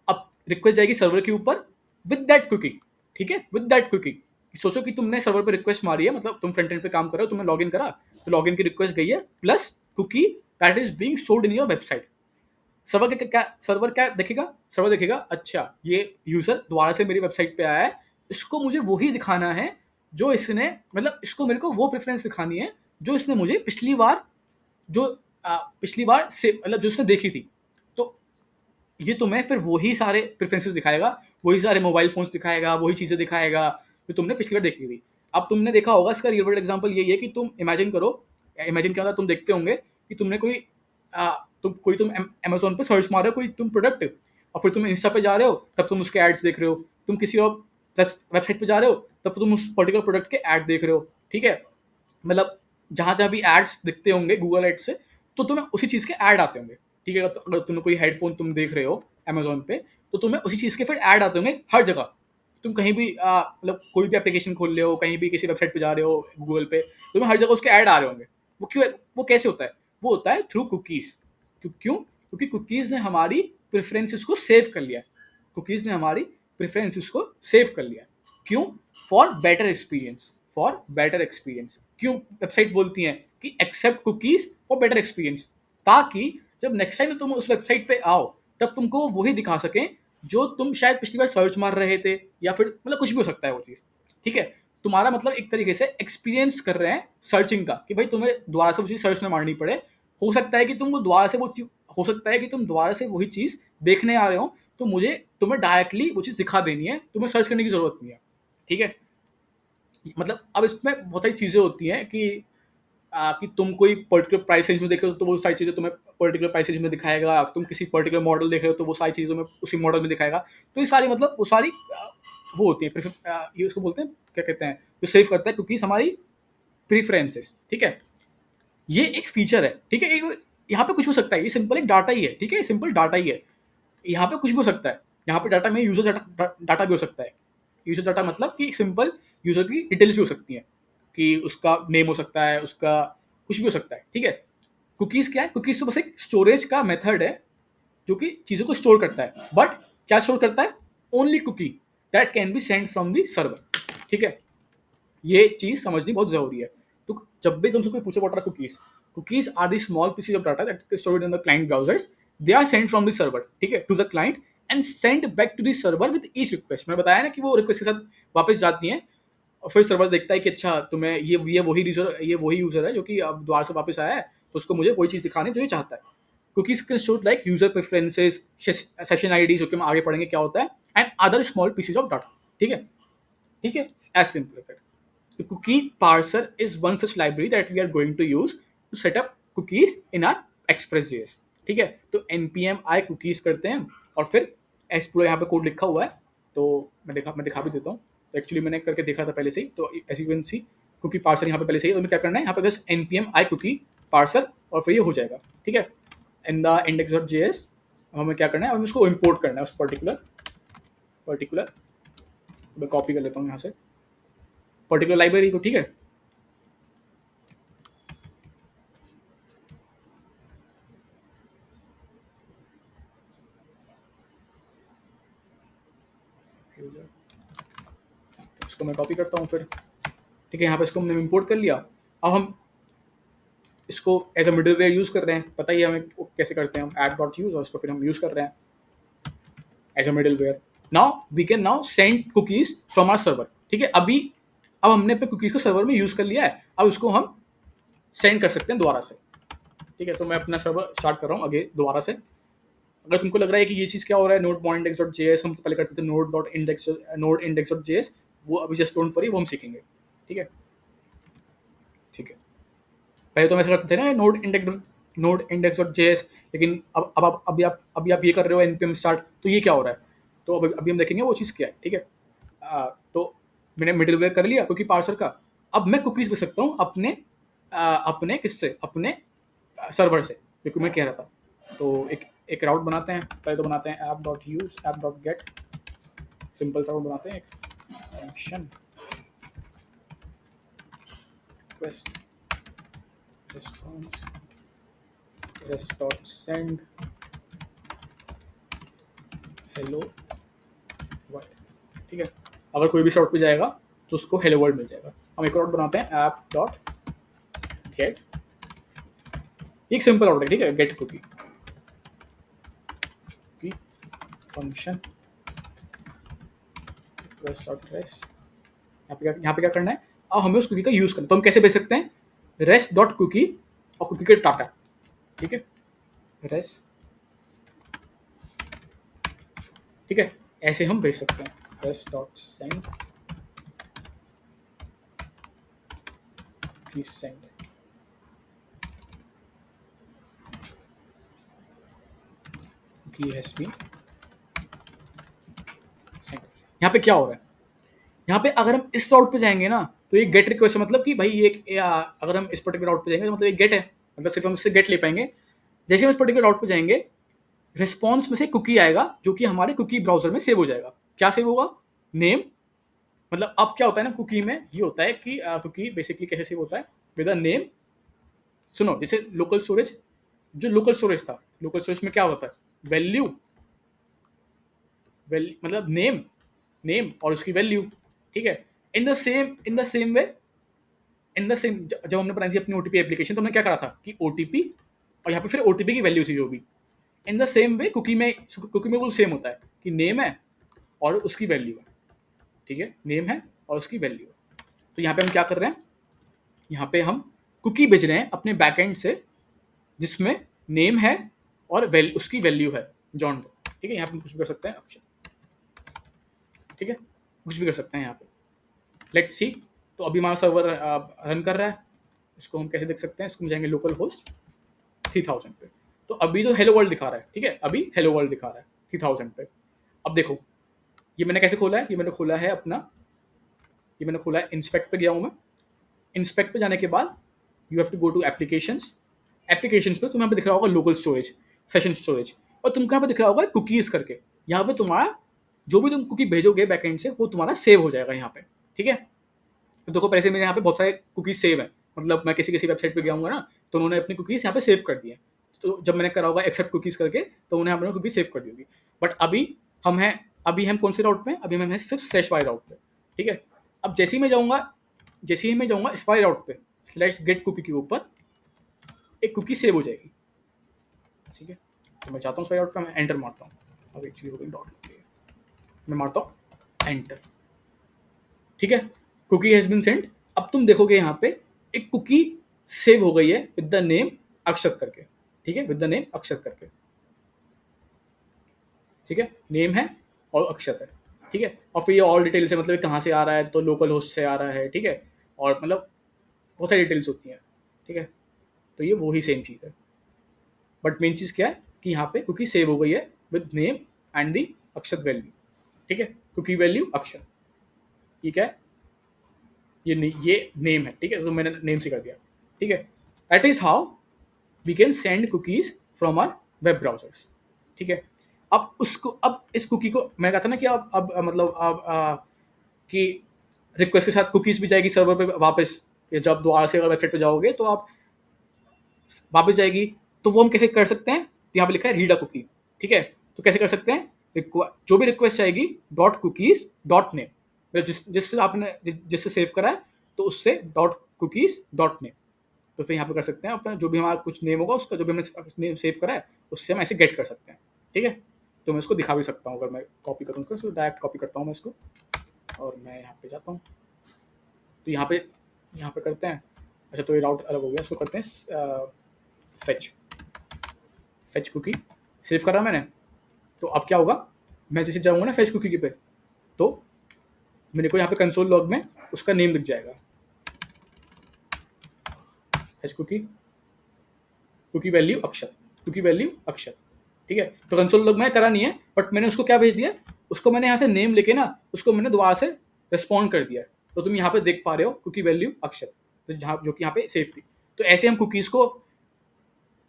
अब रिक्वेस्ट जाएगी सर्वर के ऊपर विद दैट कुकी, ठीक है, विद दैट कुकी। सोचो कि तुमने सर्वर पे रिक्वेस्ट मारी है, मतलब तुम फ्रंट एंड पे काम कर रहे हो, तुमने लॉगिन करा, तो लॉगिन की रिक्वेस्ट गई है plus cookie that is being stored in your website. Server क्या देखेगा, सर्वर देखेगा, अच्छा ये यूजर दोबारा से मेरी वेबसाइट पे आया है, इसको मुझे वही दिखाना है जो इसने, मतलब इसको मेरे को वो प्रेफरेंस दिखानी है जो इसने मुझे जो पिछली बार से, मतलब जो उसने देखी थी, तो ये तुम्हें फिर वही सारे प्रेफरेंसेस दिखाएगा, वही सारे मोबाइल फ़ोन्स दिखाएगा, वही चीज़ें दिखाएगा जो तुमने पिछली बार देखी थी। अब तुमने देखा होगा, इसका रियल वर्ल्ड एग्ज़ाम्पल यही है कि तुम इमेजिन करो, इमेजिन क्या होता है, तुम देखते होंगे कि तुमने तुम अमेज़न पे सर्च मार रहे हो कोई तुम प्रोडक्ट, और फिर तुम इंस्टा पे जा रहे हो, तब तुम उसके एड्स देख रहे हो, तुम किसी और वेबसाइट पे जा रहे हो, तब तुम उस पर्टिकुलर प्रोडक्ट के एड देख रहे हो, ठीक है। मतलब जहाँ-जहाँ भी एड्स दिखते होंगे गूगल एड्स से, तो तुम्हें उसी चीज़ के ऐड आते होंगे, ठीक है। तो अगर तुम्हें कोई हेडफ़ोन तुम देख रहे हो अमेज़न पे, तो तुम्हें उसी चीज़ के फिर ऐड आते होंगे हर जगह। तुम कहीं भी मतलब कोई भी एप्लीकेशन खोल रहे हो, कहीं भी किसी वेबसाइट पे जा रहे हो गूगल पे, तुम्हें हर जगह उसके ऐड आ रहे होंगे। वो क्यों है? वो कैसे होता है? वो होता है थ्रू कुकीज़। क्यों? क्योंकि कुकीज़ ने हमारी प्रेफ़रेंसेस को सेव कर लिया है। कुकीज़ ने हमारी प्रेफ़रेंसेस को सेव कर लिया है। क्यों? For better experience, for better experience. क्यों वेबसाइट बोलती हैं कि accept cookies for better experience, ताकि जब नेक्स्ट टाइम तुम उस वेबसाइट पे आओ, तब तुमको वही दिखा सकें जो तुम शायद पिछली बार सर्च मार रहे थे, या फिर मतलब कुछ भी हो सकता है वो चीज़, ठीक है। तुम्हारा मतलब एक तरीके से एक्सपीरियंस कर रहे हैं सर्चिंग का, कि भाई तुम्हें दोबारा से वो चीज़ सर्च ना मारनी पड़े। हो सकता है कि तुम वो दोबारा से वो चीज़ हो सकता है कि तुम दोबारा से वही चीज़ देखने आ रहे हो, तो मुझे तुम्हें डायरेक्टली वो चीज़ दिखा देनी है, तुम्हें सर्च करने की ज़रूरत नहीं है, ठीक है। मतलब अब इसमें बहुत सारी चीज़ें होती हैं कि तुम कोई पर्टिकुलर प्राइस रेंज में देख रहे हो, तो वो सारी चीज़ें तुम्हें पर्टिकुलर प्राइस रेंज में दिखाएगा, तुम किसी पर्टिकुलर मॉडल देख रहे हो, तो वो सारी चीज़ें तुम्हें उसी मॉडल में दिखाएगा। तो ये सारी मतलब वो सारी वो होती है ये उसको बोलते हैं, क्या कहते हैं, जो सेव करता है कुकीज़ हमारी प्रेफ़रेंसेस, ठीक है। ये एक फीचर है, ठीक है। यहाँ पे कुछ हो सकता है, ये सिंपल एक डाटा ही है, ठीक है, सिंपल डाटा ही है। यहाँ पे कुछ भी हो सकता है, यहाँ पे डाटा में यूज़र डाटा भी हो सकता है। यूज़र डाटा मतलब कि सिंपल यूज़र की डिटेल्स भी हो सकती हैं, कि उसका नेम हो सकता है, उसका कुछ भी हो सकता है, ठीक है। कुकीज़ क्या है? कुकीज़ तो बस एक स्टोरेज का मेथड है, जो कि चीज़ों को स्टोर करता है। बट क्या स्टोर करता है? Only cookie that can be send from the server, ठीक है। ये चीज़ समझनी बहुत ज़रूरी है। तो जब भी तुमसे कोई पूछे what are cookies, cookies are the small pieces of data that stored in the client browsers, they are sent from the server, ठीक है, to the client and sent back to the server with each request. मैंने बताया ना कि वो रिक्वेस्ट के साथ वापस जाती हैं, और फिर सर्वर देखता है कि अच्छा तुम्हें ये वही यूज़र है जो कि अब दोबारा से वापस आया है, तो उसको मुझे वही चीज़ दिखानी है जो ये चाहता है। Cookies can show like user preferences, session ID जो कि हम आगे पढ़ेंगे क्या होता है, and other small pieces of data. ठीक है? ठीक है? As simple as that. The cookie parser is one such library that we are going to use to set up cookies in our Express.js. ठीक है? तो npm i cookies करते हैं और फिर एस पूरा यहाँ पे कोड लिखा हुआ है, तो मैं दिखा भी देता हूँ। तो एक्चुअली मैंने करके देखा था पहले से ही, तो as you can see cookie parser यहाँ पे पहले से ही। तो हमें क्या करना है, यहाँ पे बस npm i cookie पार्सर और फिर ये हो जाएगा। ठीक है? इन द index.js हमें क्या करना है, हमें उसको इम्पोर्ट करना है उस पर्टिकुलर मैं कॉपी कर लेता हूँ यहाँ से पर्टिकुलर लाइब्रेरी को। ठीक है? इसको मैं कॉपी करता हूँ फिर। ठीक है? यहाँ पे इसको हमने इम्पोर्ट कर लिया। अब हम इसको एज अ मिडलवेयर यूज़ कर रहे हैं। पता ही है हमें कैसे करते हैं, हम ऐप डॉट यूज़ और इसको फिर हम यूज़ कर रहे हैं as a middleware. Now we can now send cookies from our server. ठीक है? अब हमने अपने कुकीज़ को सर्वर में यूज़ कर लिया है, अब इसको हम सेंड कर सकते हैं दोबारा से। ठीक है? तो मैं अपना सर्वर स्टार्ट कर रहा हूँ आगे दोबारा से। अगर तुमको लग रहा है कि ये चीज़ क्या हो रहा है, node.index.js हम तो पहले करते थे node.index.js, वो अभी जस्ट डोंट वरी, वो हम सीखेंगे। ठीक है? ठीक है। पहले तो हम ऐसा करते थे ना नोड इंडेक्स डॉट जेएस, लेकिन अब आप अभी आप ये कर रहे हो npm स्टार्ट, तो ये क्या हो रहा है, तो अभी हम देखेंगे वो चीज़ क्या है। ठीक है? तो मैंने मिडलवेयर कर लिया क्योंकि पार्सर का। अब मैं कुकीज़ भेज सकता हूँ अपने किससे, अपने सर्वर से, क्योंकि मैं कह रहा था। तो एक राउट बनाते हैं, पहले तो बनाते हैं app dot use app dot gate, simple सा राउट बनाते हैं, एक function request response rest dot send hello world. ठीक है? अगर कोई भी सर्वर पे जाएगा तो उसको हेलो वर्ल्ड मिल जाएगा। हम एक और बनाते हैं ऐप डॉट गेट, एक सिंपल आउट है। ठीक है? Get cookie function request dot rest. यहाँ पे क्या करना है, अब हमें उस कुकी का यूज करना है। तो हम कैसे भेज सकते हैं, रेस्ट डॉट कुकी और कुकी के डाटा। ठीक है? रेस्ट, ठीक है, ऐसे हम भेज सकते हैं, rest dot send please send की हैज बीन सेंड। यहाँ पे क्या हो रहा है, यहाँ पे अगर हम इस राउट पे जाएंगे ना, तो ये गेट रिक्वेस्ट है, मतलब कि भाई अगर हम इस पर्टिकुलर राउट पे जाएंगे तो मतलब ये गेट है, मतलब सिर्फ हम इससे गेट ले पाएंगे। जैसे हम इस पर्टिकुलर राउट पे जाएंगे, रिस्पॉन्स में से कुकी आएगा जो कि हमारे कुकी ब्राउजर में सेव हो जाएगा। क्या सेव होगा, नेम। मतलब अब क्या होता है ना, कुकी में ये होता है कि कुकी बेसिकली कैसे सेव होता है, विद अ नेम। सुनो, जैसे लोकल स्टोरेज, जो लोकल स्टोरेज था, लोकल स्टोरेज में क्या होता है, वैल्यू, मतलब नेम और उसकी वैल्यू। ठीक है? इन द सेम जब हमने बनाई थी अपनी ओटीपी एप्लीकेशन, तो हमने क्या करा था कि ओटीपी और यहाँ पे फिर ओटीपी की वैल्यू थी जो भी। In the same way cookie में वो सेम होता है कि नेम है और उसकी वैल्यू है। ठीक है? नेम है और उसकी वैल्यू है। तो यहाँ पे हम क्या कर रहे हैं, यहाँ पे हम कुकी भेज रहे हैं अपने बैकएंड से, जिसमें नेम है और उसकी वैल्यू है जॉन को। ठीक है? यहाँ पे हम कुछ भी कर सकते हैं ऑप्शन। ठीक है? कुछ भी कर सकते हैं यहाँ पे। Let's see. तो अभी हमारा सर्वर रन कर रहा है। इसको हम कैसे देख सकते हैं, इसको हम जाएंगे लोकल होस्ट 3000 पे। तो अभी तो हेलो वर्ल्ड दिखा रहा है। ठीक है? अभी हेलो वर्ल्ड दिखा रहा है 3000 पे। अब देखो, ये मैंने कैसे खोला है, ये मैंने खोला है इंस्पेक्ट पे गया हूँ मैं। इंस्पेक्ट पे जाने के बाद you have to go to applications. Applications पे तुम्हें यहाँ पे दिख रहा होगा लोकल स्टोरेज, सेशन स्टोरेज, और तुमको यहाँ पे दिख रहा होगा कुकीज करके। यहाँ पे तुम्हारा जो भी तुम कुकी भेजोगे बैकएंड से, वो तुम्हारा सेव हो जाएगा यहाँ पे। ठीक है? तो देखो, पहले से मेरे यहाँ पे बहुत सारे कुकीज सेव हैं, मतलब मैं किसी वेबसाइट पे गया हूँ ना, तो उन्होंने अपनी कुकीज यहाँ पे सेव कर दी है। तो जब मैंने करा होगा एक्सेप्ट कुकीज करके, तो उन्हें अपनी कुकीज सेव कर दी होगी। बट अभी हम कौन से राउट पे हैं, अभी हम हैं सिर्फ स्लैश वाई राउट पे। ठीक है? अब जैसे ही मैं जाऊँगा इस वाई राउट पे, स्लैश गेट कुकी के ऊपर एक कुकी सेव हो जाएगी। ठीक है? तो मैं चाहता हूँ इस वाई राउट पे मैं एंटर मारता हूँ। अब एक्चुअली हो गई डॉट, मैं मारता हूँ एंटर। ठीक है? Cookie has been send. अब तुम देखोगे यहाँ पे एक कुकी सेव हो गई है विद द नेम अक्षत करके, ठीक है, विद द नेम अक्षत करके, ठीक है, नेम है और अक्षत है, ठीक है, और फिर ये ऑल डिटेल्स है, मतलब ये कहाँ से आ रहा है, तो लोकल होस्ट से आ रहा है, ठीक है, और मतलब बहुत सारी डिटेल्स होती हैं, ठीक है, तो ये वही सेम चीज़ है, बट मेन चीज़ क्या है कि यहाँ पे कुकी सेव हो गई है with name and the Akshat value, ठीक है, कुकी वैल्यू अक्षत, ठीक है, ये नेम है, ठीक है, तो मैंने नेम से कर दिया, ठीक है, that is how we can send cookies from our web browsers, ठीक है। अब इस कुकी को मैं कहता ना कि अब मतलब अब कि रिक्वेस्ट के साथ कुकीज भी जाएगी सर्वर पे वापस, कि जब दोबारा से अगर वेबसाइट पे जाओगे तो आप वापस जाएगी, तो वो हम कैसे कर सकते हैं, तो यहाँ पे लिखा है रीड अ कुकी, ठीक है, तो कैसे कर सकते हैं, जो भी रिक्वेस्ट आएगी डॉट कुकीज डॉट नेम, जिससे आपने जिससे सेव करा है तो उससे डॉट कुकीज डॉट नेम, तो फिर यहाँ पे कर सकते हैं अपना जो भी हमारा कुछ नेम होगा उसका, जो भी हमने नेम सेव करा है उससे हम ऐसे गेट कर सकते हैं, ठीक है, तो मैं इसको दिखा भी सकता हूँ, अगर मैं कॉपी करूँ तो डायरेक्ट कॉपी करता हूँ मैं इसको, और मैं यहाँ पे जाता हूँ, तो यहाँ पे करते हैं, अच्छा तो ये राउट अलग हो गया, इसको करते हैं फेच, फेच कुकी सेव करा मैंने, तो अब क्या होगा, मैं जैसे जाऊँगा ना फेच कुकी पे, तो मेरे को यहाँ पे कंसोल लॉग में उसका नेम दिख जाएगा, फेच कुकी, कुकी वैल्यू अक्षर, कुकी वैल्यू अक्षर, ठीक है, तो कंसोल लॉग मैंने करा नहीं है, बट मैंने उसको क्या भेज दिया, उसको मैंने यहाँ से नेम लेके ना उसको मैंने दोबारा से रिस्पॉन्ड कर दिया है, तो तुम यहाँ पे देख पा रहे हो कुकी वैल्यू अक्षर, तो जहाँ जो कि यहाँ पे सेव थी, तो ऐसे हम कुकीज़ को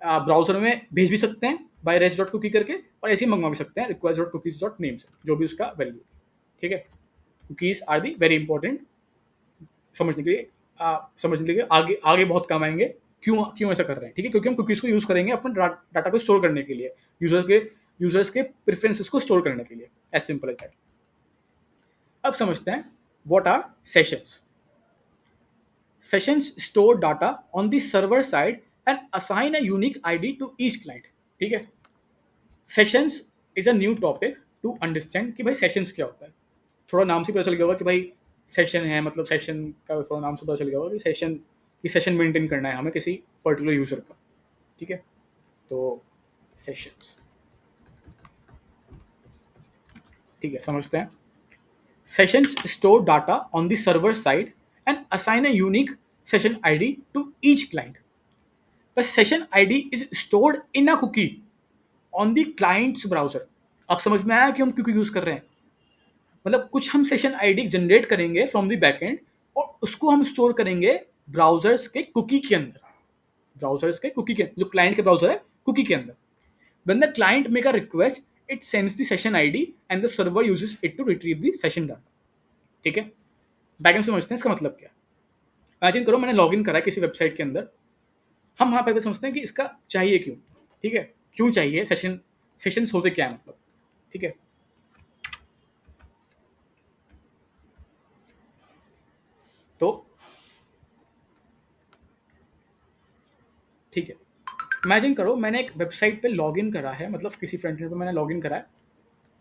ब्राउजर में भेज भी सकते हैं बाय रेस्ट डॉट कुकी करके, और ऐसे ही मंगवा भी सकते हैं request dot cookies dot name से, जो भी उसका वैल्यू, ठीक है, cookies are the very important, समझने के लिए समझने के लिए आगे आगे बहुत काम आएंगे, क्यों क्यों ऐसा कर रहे हैं, ठीक है, क्योंकि हम कुकीज़ को यूज़ करेंगे अपने डाटा को स्टोर करने के लिए, यूजर्स के प्रेफरेंसेस को स्टोर करने के लिए, एज सिंपल एज दैट। अब समझते हैं what are sessions. Sessions store data on the server side and assign a unique ID to each client, ठीक है, sessions is a new topic to understand कि भाई सेशंस क्या होता है, थोड़ा नाम से पता चल गया होगा कि भाई सेशन है, मतलब सेशन का थोड़ा नाम से पता चल गया होगा कि सेशन मेंटेन करना है हमें किसी पर्टिकुलर यूजर का, ठीक है, तो सेशंस, ठीक है, समझते हैं। Sessions store data on the server side and assign a unique session ID to each client, the session ID is stored in a cookie on the client's browser. अब समझ में आया कि हम क्यों यूज कर रहे हैं, मतलब कुछ हम सेशन आईडी जनरेट करेंगे फ्रॉम द बैकएंड और उसको हम स्टोर करेंगे ब्राउजर्स के कुकी के अंदर, ब्राउजर्स के कुकी के, जो क्लाइंट के ब्राउजर है कुकी के अंदर। When the client make a request it sends the session ID and the server uses it to retrieve the session data, ठीक है, बैकएंड समझते हैं इसका मतलब क्या। इमेजिन करो मैंने लॉगिन करा है किसी वेबसाइट के अंदर, हम वहाँ पे समझते हैं कि इसका चाहिए क्यों, ठीक है, क्यों चाहिए सेशन होते क्या है मतलब, ठीक है, तो ठीक है, इमेजिन करो मैंने एक वेबसाइट पे लॉगिन करा है, मतलब किसी फ्रंट एंड पे मैंने लॉगिन करा है,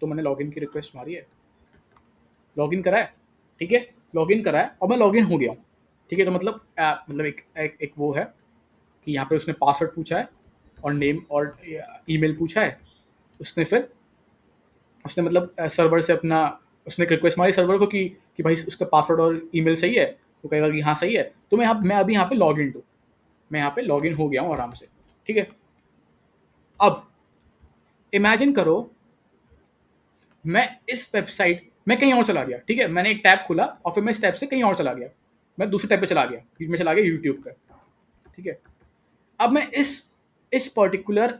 तो मैंने लॉगिन की रिक्वेस्ट मारी है, लॉगिन करा है, ठीक है, लॉगिन करा है और मैं लॉगिन हो गया हूँ, ठीक है, तो मतलब मतलब एक वो है कि यहाँ पे उसने पासवर्ड पूछा है और नेम और ईमेल पूछा है, उसने फिर उसने मतलब सर्वर से अपना उसने एक रिक्वेस्ट मारी सर्वर को कि भाई उसका पासवर्ड और ईमेल सही है, तो कहेगा कि हाँ सही है, तो मैं अभी यहाँ पे लॉगिन हूँ, मैं यहाँ पे लॉगिन हो गया हूँ आराम से, ठीक है। अब इमेजिन करो मैं इस वेबसाइट में कहीं और चला गया, ठीक है, मैंने एक टैब खोला और फिर मैं इस टैब से कहीं और चला गया, मैं दूसरे टैब पे चला गया, मैं चला गया यूट्यूब पे, ठीक है। अब मैं इस पर्टिकुलर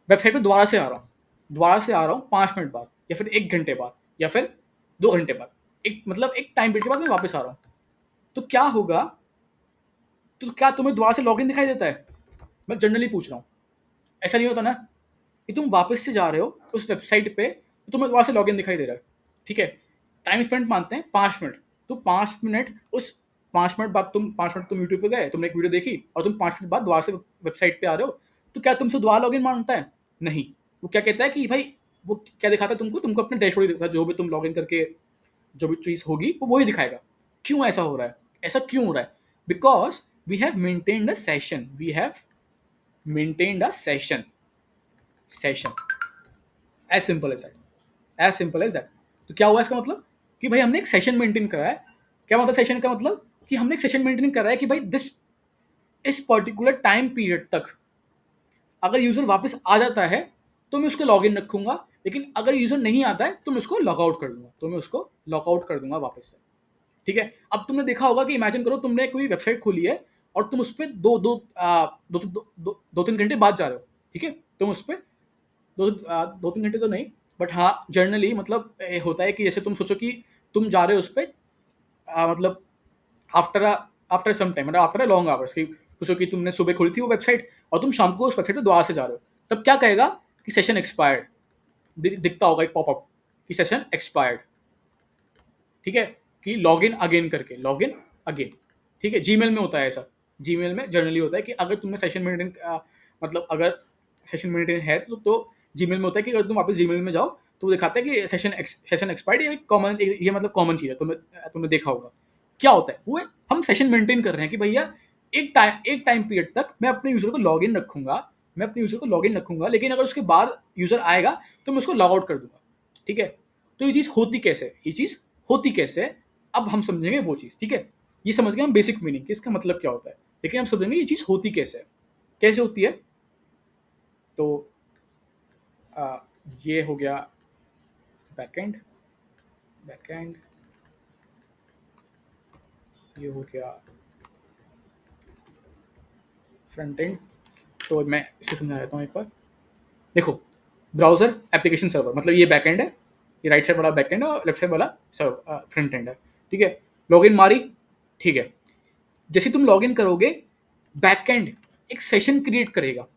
वेबसाइट पे दोबारा से आ रहा हूँ 5 मिनट बाद या फिर 1 घंटे बाद या फिर 2 घंटे बाद, एक मतलब एक टाइम पीरियड के बाद मैं वापस आ रहा हूँ, तो क्या होगा, तो क्या तुम्हें दोबारा से लॉगिन दिखाई देता है, मैं जनरली पूछ रहा हूँ, ऐसा नहीं होता ना कि तुम वापस से जा रहे हो उस वेबसाइट पे तो तुम्हें दोबारा से लॉगिन दिखाई दे रहा है, ठीक है, टाइम स्पेंड मानते हैं 5 मिनट, तो 5 मिनट उस 5 मिनट बाद तुम 5 मिनट तुम यूट्यूब पे गए, तुमने एक वीडियो देखी और तुम 5 मिनट बाद दोबारा से वेबसाइट पे आ रहे हो, तो क्या तुमसे दोबारा लॉगिन मांगता है, नहीं, वो क्या कहता है कि भाई वो क्या दिखाता है तुमको अपने डैशबोर्ड दिखाता है, जो भी तुम लॉगिन करके जो भी चीज़ होगी वो वही दिखाएगा। क्यों ऐसा हो रहा है? ऐसा क्यों हो रहा है? Because we have maintained a session, we have maintained a session, session, as simple as that, as simple as that. तो क्या हुआ इसका मतलब? कि भाई हमने एक सेशन मेंटेन करा है। क्या मतलब सेशन का मतलब? कि हमने एक सेशन मेंटेन करा है कि भाई इस पर्टिकुलर टाइम पीरियड तक अगर यूज़र वापस आ जाता है, तो मैं उसको लॉगिन रखूँगा, लेकिन अगर यूज़र नहीं आता है, तो मैं उसको लॉग आउट कर दूँगा, तो मैं उसको लॉग आउट कर दूँगा वापस से। ठीक है? अब तुमने देखा होगा कि इमेजिन करो तुमने कोई वेबसाइट खोली है और तुम उसपे 2-3 घंटे बाद जा रहे हो, ठीक है? तुम उसपे 2-3 घंटे तो नहीं, बट हाँ, जनरली मतलब होता है कि जैसे तुम सोचो कि तुम जा रहे हो उसपे मतलब आफ्टर आफ्टर सम टाइम, मतलब आफ्टर अ लॉन्ग आवर्स, कि सोचो कि तुमने सुबह खोली थी वो वेबसाइट और तुम शाम को उस वेबसाइट पे दोबारा से जा रहे हो, तब क्या कहेगा कि सेशन एक्सपायर्ड, दिखता होगा एक पॉपअप कि सेशन एक्सपायर्ड, ठीक है? कि लॉगिन अगेन करके, लॉगिन अगेन, ठीक है? जीमेल में होता है ऐसा, जीमेल में जनरली होता है कि अगर तुमने सेशन मेंटेन मतलब अगर सेशन मेंटेन है तो जीमेल में होता है कि अगर तुम वापस जीमेल में जाओ तो वो दिखाता है कि सेशन एक्सपायर्ड। ये कॉमन, ये मतलब कॉमन चीज़ है, तुमने तुमने देखा होगा। क्या होता है वो, हम सेशन मेंटेन कर रहे हैं कि भैया एक टाइम पीरियड तक मैं अपने यूज़र को लॉगिन रखूंगा, मैं अपने यूज़र को लॉगिन रखूंगा, लेकिन अगर उसके बाद यूज़र आएगा तो मैं उसको लॉग आउट कर दूंगा, ठीक है? तो ये चीज़ होती कैसे, ये चीज़ होती कैसे है, अब हम समझेंगे वो चीज़, ठीक है? ये समझ गए हम बेसिक मीनिंग कि इसका मतलब क्या होता है, लेकिन हम समझेंगे ये चीज़ होती कैसे है, कैसे होती है। तो आ, ये हो गया बैकएंड, बैकएंड, ये हो गया फ्रंट एंड। तो मैं इसे समझा देता हूँ एक बार। देखो, ब्राउजर एप्लीकेशन सर्वर मतलब ये बैकएंड है, ये राइट साइड वाला बैकएंड है और लेफ्ट साइड वाला सर्वर फ्रंट एंड है, ठीक है? लॉगिन मारी, ठीक है? जैसे तुम लॉगिन करोगे, बैकएंड एक सेशन क्रिएट करेगा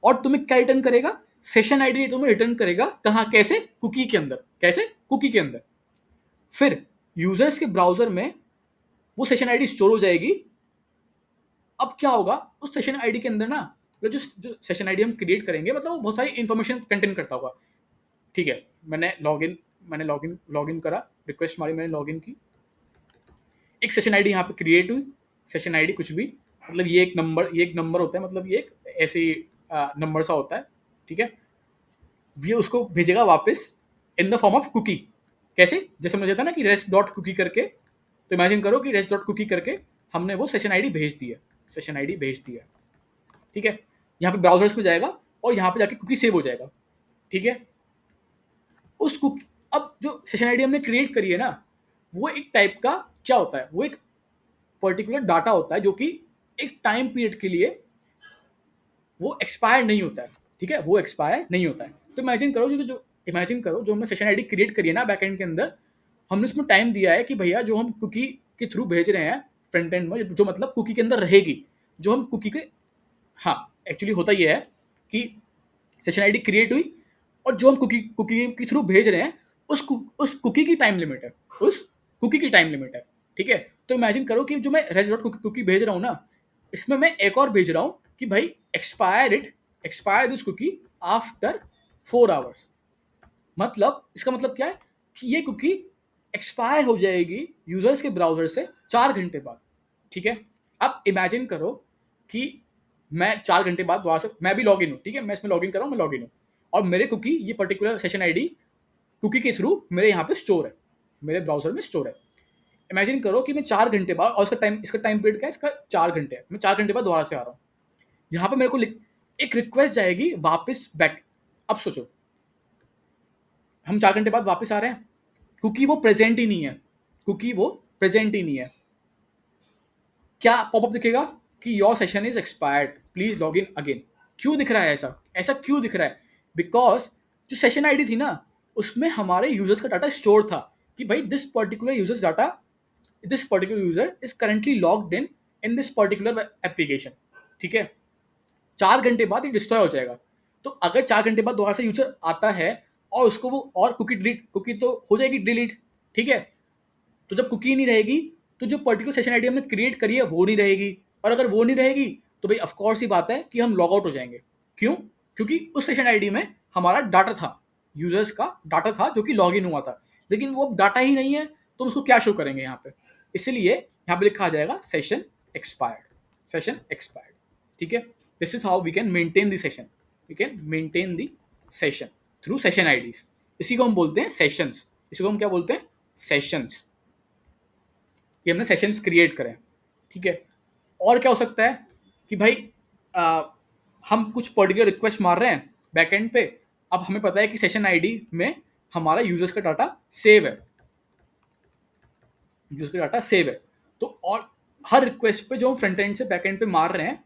और तुम्हें क्या रिटर्न करेगा? सेशन आईडी तुम्हें रिटर्न करेगा। कहाँ? कैसे? कुकी के अंदर। कैसे? कुकी के अंदर। फिर यूजर्स के ब्राउजर में वो सेशन आईडी स्टोर हो जाएगी। अब क्या होगा उस सेशन आईडी के अंदर ना, मतलब जो सेशन आईडी हम क्रिएट करेंगे, मतलब वो बहुत सारी इंफॉर्मेशन कंटेन करता होगा, ठीक है? मैंने लॉगिन करा, रिक्वेस्ट मारी, मैंने लॉगिन की, एक सेशन आईडी यहाँ पे क्रिएट हुई। सेशन आईडी कुछ भी, मतलब ये एक नंबर होता है, मतलब ये एक ऐसी नंबर सा होता है, ठीक है? ये उसको भेजेगा वापस in the form of cookie. कैसे? जैसे मुझे था ना कि रेस्ट डॉट कुकी करके, तो इमेजिन करो कि रेस्ट डॉट कुकी करके हमने वो सेशन आईडी भेज दी है, सेशन आईडी भेज दिया, ठीक है? यहाँ पे ब्राउजर्स में जाएगा और यहाँ पे जाके कुकी सेव हो जाएगा, ठीक है? उस कुकी, अब जो सेशन आईडी हमने क्रिएट करी है ना, वो एक टाइप का क्या होता है, वो एक पर्टिकुलर डाटा होता है जो कि एक टाइम पीरियड के लिए वो एक्सपायर नहीं होता है, ठीक है? वो एक्सपायर नहीं होता है। तो इमेजिन करो जो हमने सेशन आईडी क्रिएट करी है ना बैकएंड के अंदर, हमने उसमें टाइम दिया है कि भैया जो हम कुकी के थ्रू भेज रहे हैं फ्रंट एंड में, जो मतलब कुकी के अंदर रहेगी, जो हम कुकी के, हाँ, एक्चुअली होता ये है कि सेशन आईडी क्रिएट हुई और जो हम कुकी कुकी के थ्रू भेज रहे हैं उस कुकी की टाइम लिमिट है, उस कुकी की टाइम लिमिट है, ठीक है? तो इमेजिन करो कि जो मैं रेस्ट डॉट कुकी भेज रहा हूँ ना, इसमें मैं एक और भेज रहा हूँ कि भाई expire this cookie after 4 hours. मतलब इसका मतलब क्या है कि ये कुकी एक्सपायर हो जाएगी यूजर्स के ब्राउजर से 4 घंटे बाद, ठीक है? अब इमेजिन करो कि मैं 4 घंटे बाद वहां से मैं भी लॉग इन हूँ, ठीक है? मैं इसमें लॉग इन कर रहा हूँ, मैं लॉग इन हूँ और मेरे कुकी, ये पर्टिकुलर सेशन आईडी कुकी के थ्रू मेरे यहाँ पे स्टोर है, मेरे ब्राउजर में स्टोर है। इमेजिन करो कि मैं 4 घंटे बाद, और इसका टाइम पीरियड क्या है, इसका 4 घंटे है, मैं 4 घंटे बाद दोबारा से आ रहा हूँ। यहाँ पे मेरे को एक रिक्वेस्ट जाएगी वापस बैक। अब सोचो, हम 4 घंटे बाद वापस आ रहे हैं, क्योंकि वो प्रेजेंट ही नहीं है, क्योंकि वो प्रेजेंट ही नहीं है। क्या पॉपअप दिखेगा कि your session is expired, please log in again. क्यों दिख रहा है ऐसा? ऐसा क्यों दिख रहा है? बिकॉज जो सेशन आईडी थी ना, उसमें हमारे यूजर्स का डाटा स्टोर था कि भाई this particular user is currently logged in this particular application, ठीक है? 4 घंटे बाद ये डिस्ट्रॉय हो जाएगा। तो अगर 4 घंटे बाद दोबारा से यूजर आता है और उसको वो और कुकी तो हो जाएगी डिलीट, ठीक है? तो जब कुकी नहीं रहेगी तो जो पर्टिकुलर सेशन आईडी हमने क्रिएट करी है वो नहीं रहेगी, और अगर वो नहीं रहेगी तो भाई ऑफकोर्स ही बात है कि हम लॉग आउट हो जाएंगे। क्यों? क्योंकि उस सेशन आईडी में हमारा डाटा था, यूजर्स का डाटा था जो कि लॉग इन हुआ था, लेकिन वो डाटा ही नहीं है तो उसको क्या शो करेंगे यहाँ पे। इसलिए यहाँ पे लिखा आ जाएगा सेशन एक्सपायर्ड, सेशन एक्सपायर्ड। ठीक है, this is how we can maintain the session, we can maintain the session through session IDs. इसी को हम बोलते हैं सेशंस, इसी को हम क्या बोलते हैं, सेशंस, कि हमने सेशंस क्रिएट करें। ठीक है, और क्या हो सकता है कि भाई आ, हम कुछ पर्टिकुलर रिक्वेस्ट मार रहे हैं बैकएंड पे, अब हमें पता है कि सेशन आईडी में हमारा यूजर्स का डाटा सेव है, यूजर का डाटा सेव है। तो और हर रिक्वेस्ट पे जो हम फ्रंट एंड से बैक एंड पे मार रहे हैं,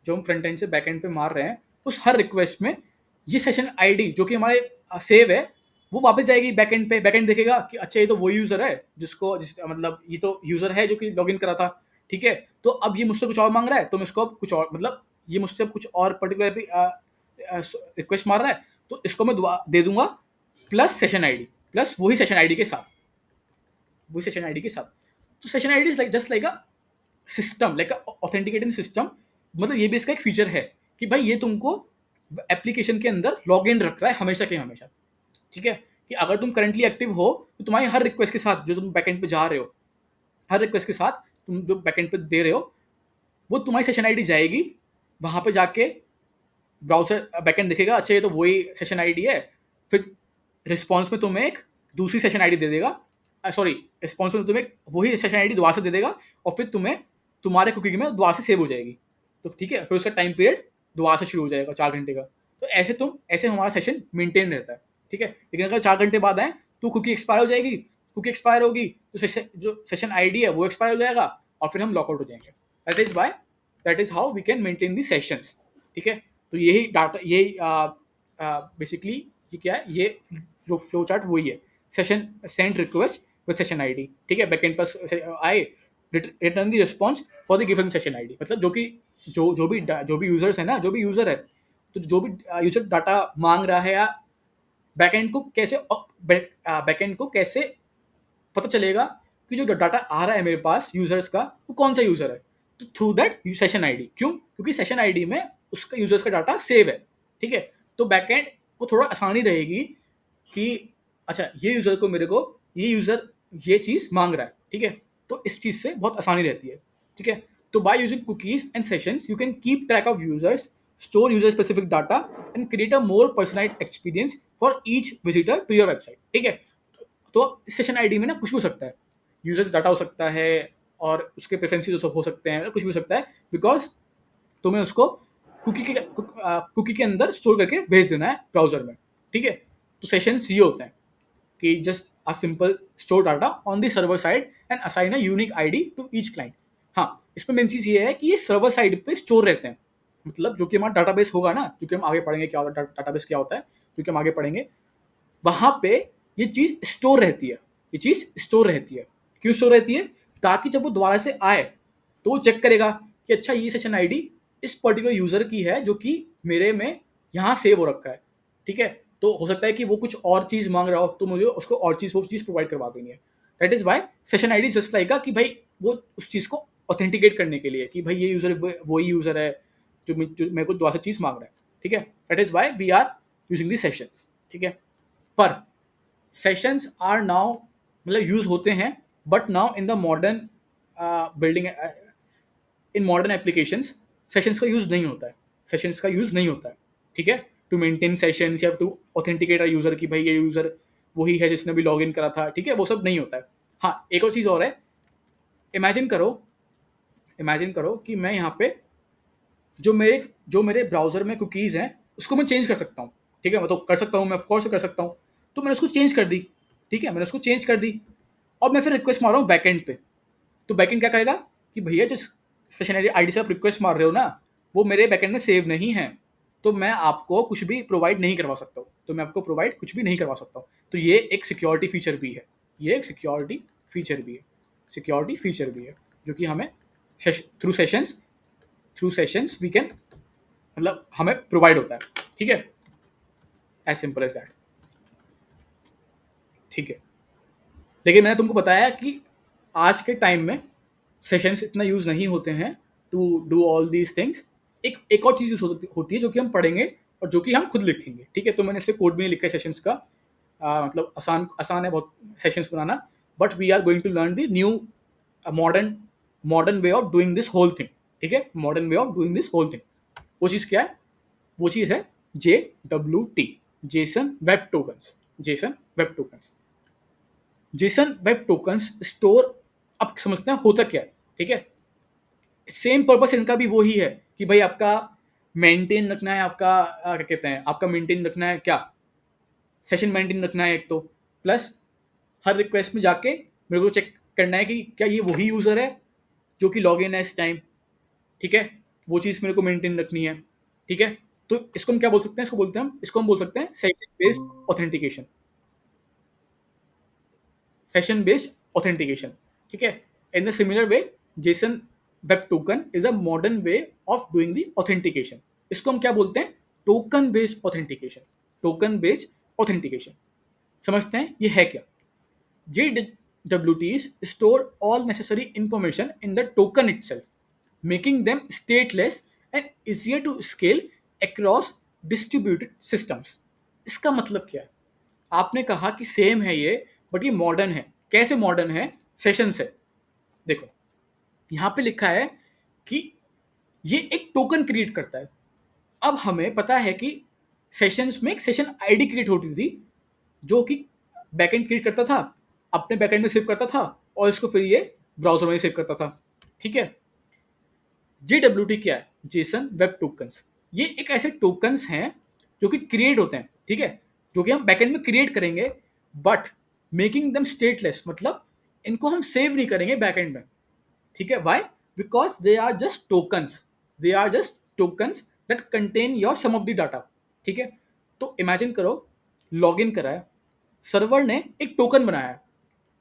जो हम फ्रंट एंड से बैक एंड पे मार रहे हैं, उस हर रिक्वेस्ट में ये सेशन आईडी जो कि हमारे सेव है वो वापस जाएगी बैक एंड पे। बैक एंड देखेगा कि अच्छा ये तो वही यूजर है मतलब ये तो यूजर है जो कि लॉगिन करा था। ठीक है, तो अब ये मुझसे कुछ और मांग रहा है तो मैं इसको अब कुछ और, मतलब ये मुझसे कुछ और पर्टिकुलर रिक्वेस्ट मार रहा है तो इसको मैं दे दूंगा प्लस सेशन आईडी, प्लस वही सेशन आईडी के साथ, वही सेशन आईडी के साथ। तो session ID is like just like a system, like authenticating system. मतलब ये भी इसका एक फीचर है कि भाई ये तुमको एप्लीकेशन के अंदर लॉग इन रख रहा है हमेशा के हमेशा। ठीक है, कि अगर तुम करंटली एक्टिव हो तो तुम्हारी हर रिक्वेस्ट के साथ जो तुम बैकएंड पे जा रहे हो, हर रिक्वेस्ट के साथ तुम जो बैकएंड पे दे रहे हो वो तुम्हारी सेशन आईडी जाएगी, वहां पे जाके ब्राउजर बैकएंड दिखेगा अच्छा ये तो वही सेशन आईडी है, फिर रिस्पॉन्स में तुम्हें एक दूसरी सेशन आईडी दे देगा, सॉरी रिस्पॉन्स में तुम्हें वही सेशन आईडी दोबारा से दे देगा और फिर तुम्हें तुम्हारे कुकिंग में दोबारा से सेव हो जाएगी। तो ठीक है, फिर उसका टाइम पीरियड दोबारा से शुरू हो जाएगा 4 घंटे का। तो ऐसे हमारा सेशन मेंटेन रहता है। ठीक है, लेकिन अगर 4 घंटे बाद आए तो कुकी एक्सपायर हो जाएगी, कुकी एक्सपायर होगी तो जो सेशन आईडी है वो एक्सपायर हो जाएगा और फिर हम लॉकआउट हो जाएंगे। That is how we can maintain the sessions. ठीक है, तो यही डाटा, यही बेसिकली ये क्या है, ये फ्लो चार्ट वही है, session send request with session ID. ठीक है, बैकएंड पर आए return the response for the given session ID. मतलब जो भी यूजर्स है ना, जो भी यूजर है, तो जो भी यूजर डाटा मांग रहा है या बैकएंड को कैसे पता चलेगा कि जो डाटा आ रहा है मेरे पास यूजर्स का वो कौन सा यूजर है, तो थ्रू दैट सेशन आईडी। क्यों? क्योंकि सेशन आईडी में उसका यूजर्स का डाटा सेव है। ठीक है, तो बैकएंड को थोड़ा आसानी रहेगी कि अच्छा ये यूजर को मेरे को ये यूजर ये चीज मांग रहा है। ठीक है, तो इस चीज से बहुत आसानी रहती है। ठीक है, तो by using cookies and sessions you can keep track of users, store user specific data and create a more personalized experience for each visitor to your website. ठीक है, तो सेशन आईडी में ना कुछ भी हो सकता है, यूजर्स डाटा हो सकता है और उसके प्रेफरेंसेस हो सकते हैं, कुछ भी हो सकता है, बिकॉज तुम्हें उसको कुकी के अंदर स्टोर करके भेज देना है ब्राउजर में। ठीक है, तो सेशंस ये होते हैं कि just a simple store data on the server side and assign a unique ID to each client. हाँ, इसमें मेन चीज ये है कि ये सर्वर साइड पे स्टोर रहते हैं, मतलब जो कि हमारा डाटाबेस होगा ना, जो कि हम आगे पढ़ेंगे क्या होता है, डाटाबेस क्या होता है जो कि हम आगे पढ़ेंगे, वहां पे ये चीज स्टोर रहती है, ये चीज स्टोर रहती है। क्यों स्टोर रहती है? ताकि जब वो दोबारा से आए तो वो चेक करेगा कि अच्छा ये सेशन आईडी इस पर्टिकुलर यूजर की है जो कि मेरे में यहाँ सेव हो रखा है। ठीक है, तो हो सकता है कि वो कुछ और चीज मांग रहा हो तो मुझे उसको और चीज वो चीज प्रोवाइड करवा देनी है। That is why session ID just like कि भाई वो उस चीज को ऑथेंटिकेट करने के लिए कि भाई ये यूजर वही यूजर है जो मेरे को दोबारा से चीज मांग रहा है। ठीक है, that is why we are using the sessions. ठीक है, पर सेशंस आर नाउ मतलब यूज होते हैं, but now in the modern building, in modern applications sessions का यूज नहीं होता है, सेशंस का यूज नहीं होता है। ठीक है, टू मेंटेन सेशंस या टू ऑथेंटिकेट अ यूजर कि भाई ये यूजर वही है जिसने भी लॉग इन करा था। ठीक है, वो सब नहीं होता है। हाँ, एक और चीज और है, इमेजिन करो, इमेजिन करो कि मैं यहाँ पे जो मेरे ब्राउजर में कुकीज़ हैं उसको मैं चेंज कर सकता हूँ। ठीक है, मैं तो कर सकता हूँ, मैं ऑफकोर्स कर सकता हूँ। तो मैंने उसको चेंज कर दी। ठीक है, मैंने उसको चेंज कर दी और मैं फिर रिक्वेस्ट मार रहा हूँ बैकएंड पे। तो बैकएंड क्या कहेगा कि भैया जिस सेशन आईडी से आप रिक्वेस्ट मार रहे हो ना वो मेरे बैकएंड में सेव नहीं है, तो मैं आपको कुछ भी प्रोवाइड नहीं करवा सकता हूँ, तो मैं आपको प्रोवाइड कुछ भी नहीं करवा सकता हूँ। तो ये एक सिक्योरिटी फीचर भी है, ये एक सिक्योरिटी फीचर भी है, सिक्योरिटी फीचर भी है जो कि हमें थ्रू सेशंस वी कैन, मतलब हमें प्रोवाइड होता है। ठीक है, एज सिंपल एज दैट। ठीक है, लेकिन मैंने तुमको बताया कि आज के टाइम में सेशंस इतना यूज नहीं होते हैं to do all these things. एक और चीज यूज होती है जो कि हम पढ़ेंगे और जो कि हम खुद लिखेंगे। ठीक है, तो मैंने इसे कोड में लिखा है सेशंस का, मतलब आसान आसान है बहुत सेशंस बनाना, but we are going to learn the new modern modern way of doing this whole thing. ठीक है, modern way of doing this whole thing. वो चीज़ क्या है? वो चीज़ है JWT, JSON web tokens. JSON web tokens, JSON web tokens store, अब समझते हैं होता क्या है। ठीक है, सेम पर्पस इनका भी वही है कि भाई आपका मेंटेन रखना है, आपका क्या कहते हैं, आपका मेंटेन रखना है, क्या सेशन मेंटेन रखना है एक तो, प्लस हर रिक्वेस्ट में जाके मेरे को चेक करना है कि क्या ये वही यूज़र है जो कि लॉग इन है इस टाइम। ठीक है, वो चीज़ मेरे को मेंटेन रखनी है। ठीक है, तो इसको हम क्या बोल सकते हैं? इसको हम बोल सकते हैं session based authentication. Session based authentication. ठीक है, in the similar way Jason web token is a modern way of doing the authentication. इसको हम क्या बोलते हैं? Token based authentication. Token based authentication, समझते हैं ये है क्या? JWTs store all necessary information in the token itself, making them stateless and easier to scale across distributed systems। इसका मतलब क्या है? आपने कहा कि सेम है ये, बट ये मॉडर्न है। कैसे मॉडर्न है? सेशन से। देखो, यहाँ पे लिखा है कि ये एक टोकन क्रिएट करता है। अब हमें पता है कि सेशंस में एक सेशन आईडी क्रिएट होती थी, जो कि बैकएंड क्रिएट करता था, अपने बैकएंड में सेव करता था, और इसको फिर ये ब्राउजर में सेव करता था। ठीक है, JWT क्या है? Jason web tokens. ये एक ऐसे टोकन्स हैं जो कि क्रिएट होते हैं। ठीक है, जो कि हम बैकएंड में क्रिएट करेंगे, बट मेकिंग देम स्टेटलेस, मतलब इनको हम सेव नहीं करेंगे बैकएंड में। ठीक है, why? Because they are just tokens. They are just tokens that contain your some of the data. ठीक है, तो इमेजिन करो, लॉग इन करा है, सर्वर ने एक टोकन बनाया है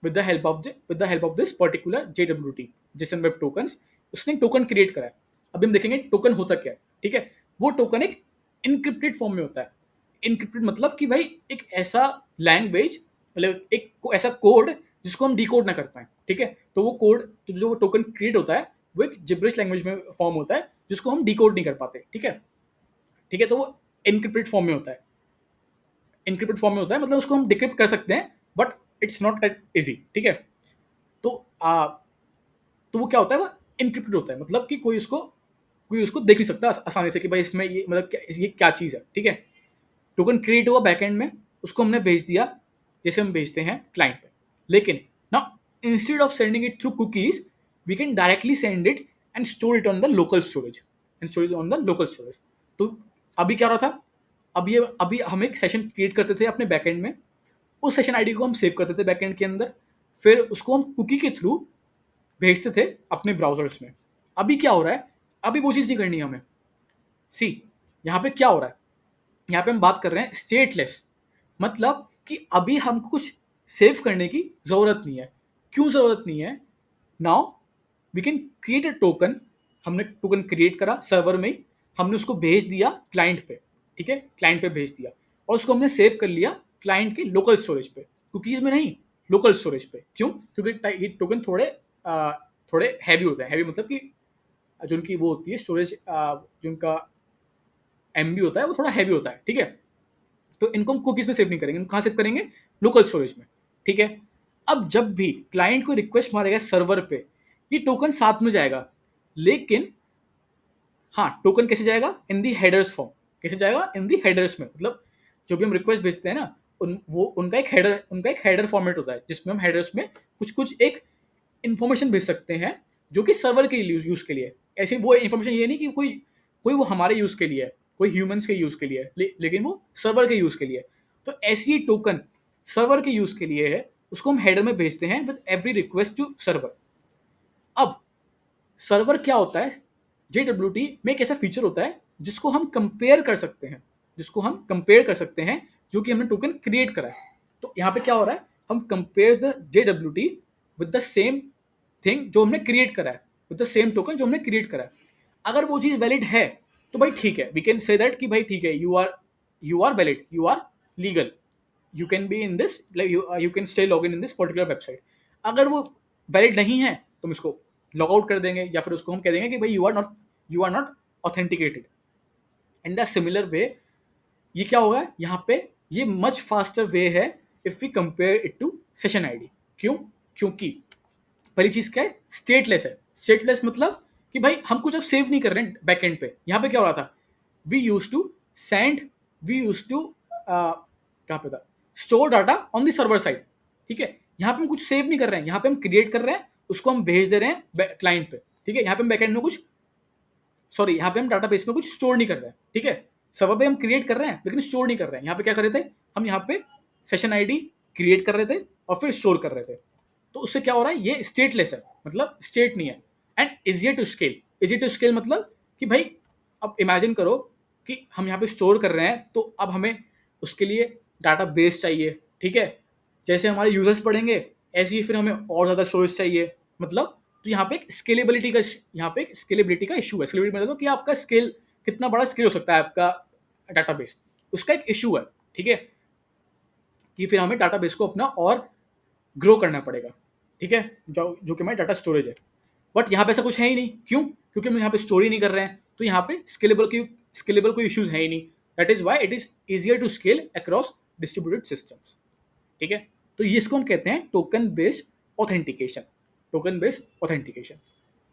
with the help of this particular JWT, JSON Web Tokens। उसने टोकन क्रिएट करा है। अभी हम देखेंगे टोकन होता क्या है। ठीक है, वो टोकन एक इनक्रिप्टेड फॉर्म में होता है। इनक्रिप्टेड मतलब कि भाई एक ऐसा लैंग्वेज, मतलब एक ऐसा कोड जिसको हम डिकोड ना कर पाए। ठीक है, तो वो कोड, तो जो वो टोकन क्रिएट होता है, वो एक जिब्रिश लैंग्वेज में फॉर्म होता है जिसको हम डिकोड नहीं कर पाते। ठीक है, ठीक है, तो वो इनक्रिप्टेड फॉर्म में होता है। इनक्रिप्टेड फॉर्म में होता है मतलब उसको हम डिक्रिप्ट कर सकते हैं, but it's not that easy. ठीक है, तो तो वो क्या होता है? वो इनक्रिप्टेड होता है, मतलब कि कोई उसको देख नहीं सकता आसानी से कि भाई इसमें ये मतलब ये क्या चीज़ है। ठीक है, टोकन क्रिएट हुआ बैकएंड में, उसको हमने भेज दिया जैसे हम भेजते हैं क्लाइंट पे। लेकिन now instead of sending it through cookies, we can directly send it and store it on the local storage. तो अभी क्या हो रहा था? अभी हम एक सेशन क्रिएट करते थे अपने बैकएंड में, उस सेशन आईडी को हम सेव करते थे बैकएंड के अंदर, फिर उसको हम कुकी के थ्रू भेजते थे अपने ब्राउजर्स में। अभी क्या हो रहा है? अभी वो चीज़ नहीं करनी है हमें। सी, यहाँ पे क्या हो रहा है? यहाँ पे हम बात कर रहे हैं स्टेटलेस, मतलब कि अभी हमको कुछ सेव करने की ज़रूरत नहीं है। क्यों ज़रूरत नहीं है? Now we can create a token. हमने टोकन क्रिएट करा सर्वर में ही, हमने उसको भेज दिया क्लाइंट पे। ठीक है, क्लाइंट पे भेज दिया, और उसको हमने सेव कर लिया क्लाइंट के लोकल स्टोरेज पे, कुकीज़ में नहीं, लोकल स्टोरेज पे। क्यों? क्योंकि ये टोकन थोड़े हैवी होते हैं। हैवी मतलब कि जो उनकी वो होती है स्टोरेज, जो उनका MB होता है वो थोड़ा हैवी होता है। ठीक है, तो इनको हम कुकीज़ में सेव नहीं करेंगे, हम कहाँ सेव करेंगे? लोकल स्टोरेज में। ठीक है, अब जब भी क्लाइंट को रिक्वेस्ट मारेगा सर्वर पे, ये टोकन साथ में जाएगा, लेकिन हाँ, टोकन कैसे जाएगा? इन दी हेडर्स फॉर्म। कैसे जाएगा? इन दी हेडर्स में, मतलब जो भी हम रिक्वेस्ट भेजते हैं ना, उनका एक हेडर फॉर्मेट होता है, जिसमें हम हेडर्स में कुछ एक इन्फॉर्मेशन भेज सकते हैं जो कि सर्वर के यूज़ के लिए है। ऐसे वो इन्फॉर्मेशन ये नहीं कि कोई कोई वो हमारे यूज़ के लिए है, कोई ह्यूमंस के यूज़ के लिए है, लेकिन वो सर्वर के यूज़ के लिए है। तो ऐसी ही टोकन सर्वर के यूज़ के लिए है, उसको हम हेडर में भेजते हैं with every request to server. अब सर्वर क्या होता है? JWT में एक ऐसा फीचर होता है जिसको हम कंपेयर कर सकते हैं, जो कि हमने टोकन क्रिएट करा है। तो यहाँ पे क्या हो रहा है? हम compare the JWT with the same thing जो हमने क्रिएट करा है, विद द सेम टोकन जो हमने क्रिएट करा है। अगर वो चीज़ वैलिड है तो भाई ठीक है, वी कैन से दैट कि भाई ठीक है, you are valid, you are legal, you can be in this, you can stay log in this particular website. अगर वो वैलिड नहीं है तो हम इसको लॉग आउट कर देंगे, या फिर उसको हम कह देंगे कि भाई you are not authenticated. In the similar way ये क्या होगा यहाँ पे? ये मच फास्टर वे है if we compare it to session ID. क्यों? क्योंकि पहली चीज क्या है, स्टेटलेस है। स्टेटलेस मतलब कि भाई हम कुछ अब सेव नहीं कर रहे हैं बैक एंड पे। यहाँ पे क्या हो रहा था, we use to send, we use to कहाँ पे था, store data on the server side. ठीक है, यहाँ पे हम कुछ सेव नहीं कर रहे हैं, यहाँ पे हम क्रिएट कर रहे हैं, उसको हम भेज दे रहे हैं क्लाइंट पे। ठीक है, यहाँ पे हम बैक एंड में कुछ, सॉरी, यहाँ पे हम डाटाबेस में कुछ स्टोर नहीं कर रहे हैं। ठीक है, सर्वर पे हम क्रिएट कर रहे हैं लेकिन स्टोर नहीं कर रहे हैं। यहाँ पे क्या कर रहे थे, हम यहाँ पे सेशन आईडी क्रिएट कर रहे थे और फिर स्टोर कर रहे थे। तो उससे क्या हो रहा है, ये स्टेटलेस है, मतलब स्टेट नहीं है। And easier to scale. Easier to scale मतलब कि भाई अब इमेजिन करो कि हम यहाँ पे स्टोर कर रहे हैं, तो अब हमें उसके लिए डाटा बेस चाहिए। ठीक है, जैसे हमारे यूजर्स बढ़ेंगे ऐसे ही फिर हमें और ज़्यादा स्टोरेज चाहिए। मतलब तो यहाँ पे एक स्केलेबिलिटी का, यहाँ पे एक स्केलेबिलिटी का इशू है। स्केलेबिलिटी मतलब कि आपका स्केल कितना बड़ा स्केल हो सकता है आपका डाटाबेस, उसका एक इशू है। ठीक है, कि फिर हमें डाटाबेस को अपना और ग्रो करना पड़ेगा। ठीक है, जो जो कि हमारा डाटा स्टोरेज है। बट यहाँ पे ऐसा कुछ है ही नहीं। क्यों? क्योंकि हम यहाँ पे स्टोर ही नहीं कर रहे हैं, तो यहाँ पे स्केलेबल कोई इश्यूज है ही नहीं। That is why it is easier to scale across distributed systems. ठीक है, तो ये इसको हम कहते हैं token based authentication. Token based authentication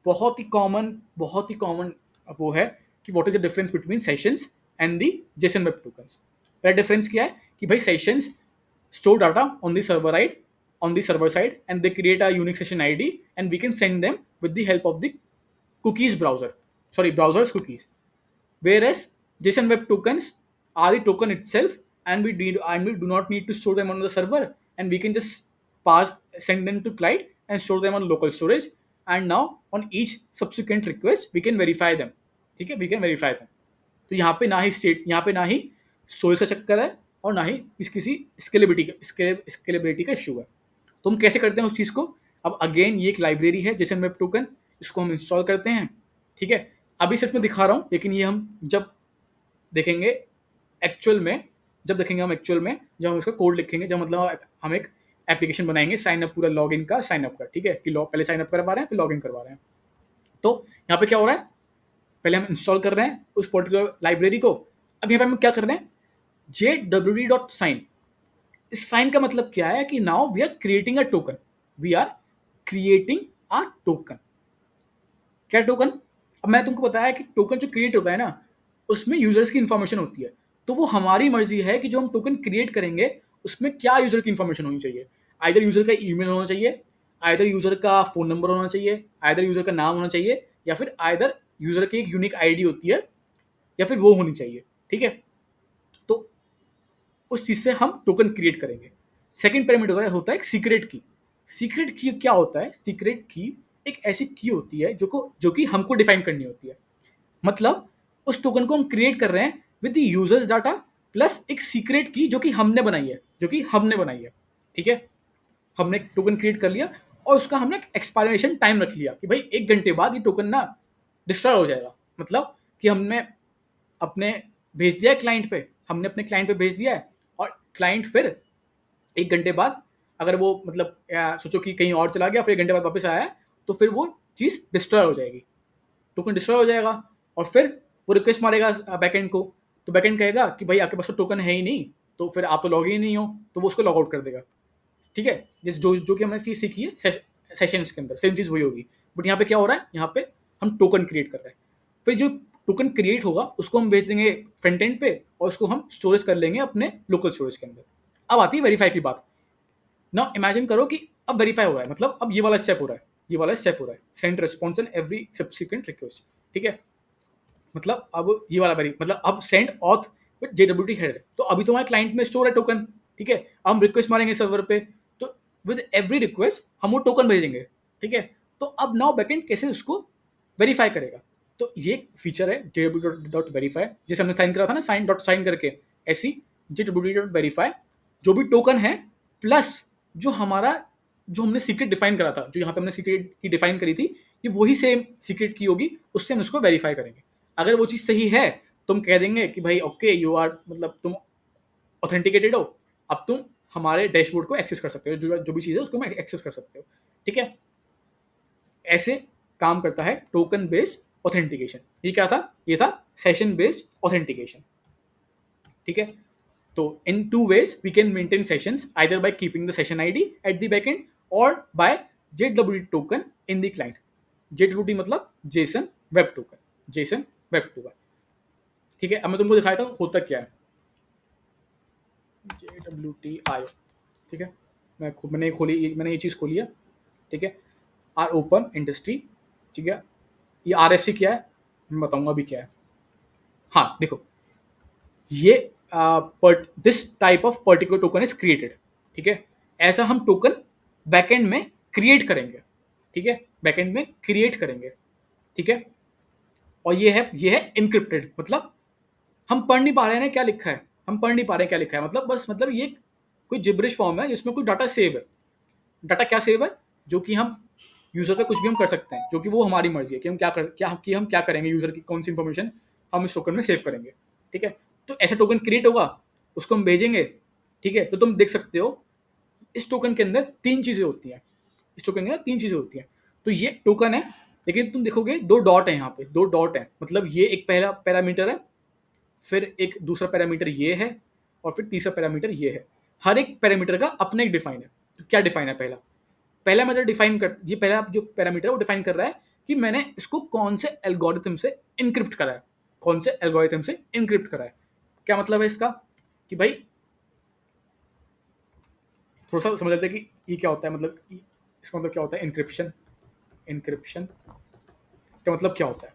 बहुत ही कॉमन वो है कि what is the difference between sessions and the JSON web tokens. पहला डिफरेंस क्या है कि भाई sessions store data on the server side and they create a unique session id and we can send them with the help of the cookies browser, sorry, browser's cookies. Whereas JSON web tokens are the token itself, and we do not need to store them on the server, and we can just send them to client and store them on local storage, and now on each subsequent request we can verify them. ठीक है, we can verify them. तो यहाँ पे ना ही यहाँ पे ना ही स्टोरेज का चक्कर है और ना ही किसी स्केलेबिलिटी का इशू है। तो हम कैसे करते हैं उस चीज़ को? अब अगेन ये एक लाइब्रेरी है जेसन वेब टोकन, इसको हम इंस्टॉल करते हैं। ठीक है, अभी सिर्फ मैं दिखा रहा हूँ, लेकिन ये हम जब देखेंगे एक्चुअल में, जब हम इसका कोड लिखेंगे, जब मतलब हम एक एप्लीकेशन बनाएंगे साइन अप, पूरा लॉग इन का साइन अप का। ठीक है, कि पहले साइन अप करवा रहे हैं फिर लॉग इन करवा रहे हैं। तो यहाँ पे क्या हो रहा है, पहले हम इंस्टॉल कर रहे हैं उस पर्टिकुलर लाइब्रेरी को। अब यहाँ पे हम क्या कर रहे हैं, JWD.sign। इस साइन का मतलब क्या है कि now we are creating a token, we are creating a token. क्या टोकन? अब मैं तुमको बताया कि टोकन जो क्रिएट होता है ना, उसमें यूजर्स की इंफॉर्मेशन होती है। तो वो हमारी मर्जी है कि जो हम टोकन क्रिएट करेंगे उसमें क्या यूजर की इंफॉर्मेशन होनी चाहिए। आइदर यूजर का ईमेल होना चाहिए, आइदर यूजर का फोन नंबर होना चाहिए, आइदर यूजर का नाम होना चाहिए, या फिर आइदर यूजर की एक यूनिक आईडी होती है, या फिर वो होनी चाहिए। ठीक है, तो उस चीज से हम टोकन क्रिएट करेंगे। सेकंड पैरामीटर होता है एक सीक्रेट की। सीक्रेट की क्या होता है? सीक्रेट की एक ऐसी की होती है जो कि हमको डिफाइन करनी होती है। मतलब उस टोकन को हम क्रिएट कर रहे हैं with the users data plus एक सीक्रेट की जो कि हमने बनाई है। ठीक है, हमने एक टोकन क्रिएट कर लिया और उसका हमने एक्सपायरेशन टाइम रख लिया कि भाई 1 घंटे बाद ये टोकन ना डिस्ट्रॉय हो जाएगा। मतलब कि हमने अपने भेज दिया है क्लाइंट पे, हमने अपने क्लाइंट पे भेज दिया है, और क्लाइंट फिर 1 घंटे बाद, अगर वो मतलब सोचो कि कहीं और चला गया फिर 1 घंटे बाद वापस आया है, तो फिर वो चीज़ डिस्ट्रॉय हो जाएगी, टोकन डिस्ट्रॉय हो जाएगा। और फिर वो रिक्वेस्ट मारेगा बैकएंड को, तो बैकएंड कहेगा कि भाई आपके पास तो टोकन है ही नहीं, तो फिर आप तो लॉग इन नहीं हो, तो वो उसको लॉग आउट कर देगा। ठीक है, जिस जो जो कि हमने चीज़ सीखी है सेशंस के अंदर, सेम चीज़ वही होगी। बट यहाँ पे क्या हो रहा है, यहाँ पे हम टोकन क्रिएट कर रहे हैं। फिर जो टोकन क्रिएट होगा उसको हम भेज देंगे फ्रंट एंड पे, और उसको हम स्टोरेज कर लेंगे अपने लोकल स्टोरेज के अंदर। अब आती है वेरीफाई की बात। नाउ इमेजिन करो कि अब वेरीफाई हो रहा है, मतलब अब ये वाला स्टेप हो रहा है, send response and every subsequent request. ठीक है, मतलब अब ये वाला वेरी मतलब अब send auth with JWT header. तो अभी तो हमारे क्लाइंट में स्टोर है टोकन। ठीक है, अब हम रिक्वेस्ट मारेंगे सर्वर पे, तो विद एवरी रिक्वेस्ट हम वो टोकन भेजेंगे। ठीक है, तो अब नाउ बैकएंड कैसे उसको वेरीफाई करेगा? तो ये फीचर है JWT.verify, जैसे हमने साइन करा था ना, साइन करके, ऐसी JWT.verify जो भी टोकन है प्लस जो हमने सीक्रेट डिफाइन करा था, जो यहाँ पे हमने सीक्रेट की डिफाइन करी थी, ये वही सेम सीक्रेट की होगी, उससे हम उसको वेरीफाई करेंगे। अगर वो चीज़ सही है तो हम कह देंगे कि भाई ओके यू आर, मतलब तुम ऑथेंटिकेटेड हो, अब तुम हमारे डैशबोर्ड को एक्सेस कर सकते हो, जो भी चीज़ है उसको मैं एक्सेस कर सकते हो। ठीक है, ऐसे काम करता है टोकन बेस्ड ऑथेंटिकेशन। ये क्या था? ये था सेशन बेस्ड ऑथेंटिकेशन। ठीक है, तो in two ways we can maintain sessions, either by keeping the session ID at the backend or by JWT token in the client. JWT मतलब JSON Web Token, JSON Web Token. ठीक है, अब मैं तुमको दिखाता हूँ होता क्या है. JWT IO. ठीक है, मैंने ये चीज़ खोली है. ठीक है, आर ओपन इंडस्ट्री. ठीक है, ये RFC क्या है मैं बताऊंगा अभी क्या है. हाँ देखो, ये this type of particular token is created. ठीक है, ऐसा हम टोकन बैकएंड में क्रिएट करेंगे. ठीक है, बैकएंड में क्रिएट करेंगे. ठीक है, और ये है इनक्रिप्टेड. मतलब हम पढ़ नहीं पा रहे हैं क्या लिखा है, हम पढ़ नहीं पा रहे हैं क्या लिखा है. मतलब ये कोई जिब्रिश फॉर्म है जिसमें कोई डाटा सेव है. डाटा क्या सेव है, जो कि हम यूजर का कुछ भी हम कर सकते हैं, जो कि वो हमारी मर्जी है कि हम क्या करेंगे, यूजर की कौन सी इंफॉर्मेशन हम इस टोकन में सेव करेंगे. ठीक है, तो ऐसा टोकन क्रिएट होगा, उसको हम भेजेंगे. ठीक है, तो तुम देख सकते हो इस टोकन के अंदर तीन चीजें होती हैं. इस टोकन के अंदर तीन चीजें होती हैं. तो ये टोकन है, लेकिन तुम देखोगे दो डॉट है यहाँ पे, दो डॉट है. मतलब ये एक पहला पैरामीटर है, फिर एक दूसरा पैरामीटर ये है, और फिर तीसरा पैरामीटर ये है. हर एक पैरामीटर का अपना एक डिफाइन है. तो क्या डिफाइन है, पहला पहला मेथड डिफाइन कर, ये पहला जो पैरामीटर है वो डिफाइन कर रहा है कि मैंने इसको कौन से एल्गोरिथम से इनक्रिप्ट करा है, कौन से एल्गोरिथम से इनक्रिप्ट करा है. क्या मतलब है इसका, कि भाई थोड़ा सा समझ लेते हैं कि ये क्या होता है. मतलब इसका मतलब क्या होता है इनक्रिप्शन. इनक्रिप्शन का मतलब क्या होता है.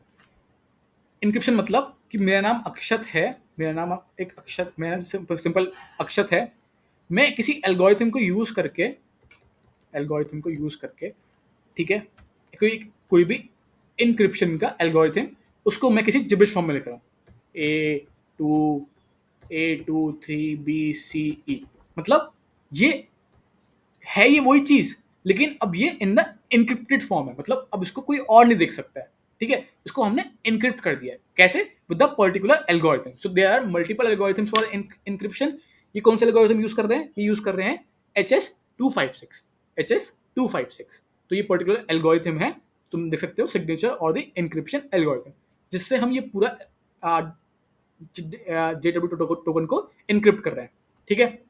इनक्रिप्शन मतलब कि मेरा नाम अक्षत है, मेरा नाम एक अक्षत, मेरा सिंपल अक्षत है. मैं किसी एल्गोरिथम को यूज करके, ठीक है, कोई कोई भी इनक्रिप्शन का एल्गोरिथम, उसको मैं किसी जिब्रिश फॉर्म में लिख रहा हूँ. A23BCE. मतलब ये है, ये वही चीज, लेकिन अब ये इन द इनक्रिप्टेड फॉर्म है. मतलब अब इसको कोई और नहीं देख सकता है. ठीक है, इसको हमने इनक्रिप्ट कर दिया है. कैसे, with the particular algorithm. So there are multiple algorithms for encryption. ये कौन सा एल्गोरिथम यूज कर रहे हैं, ये यूज कर रहे हैं HS256. HS256. तो ये पर्टिकुलर एल्गोरिथम है, तुम देख सकते हो सिग्नेचर और द इनक्रिप्शन एल्गोरिथम, जिससे हम ये पूरा JWT टोकन को इनक्रिप्ट कर रहे हैं. ठीक है,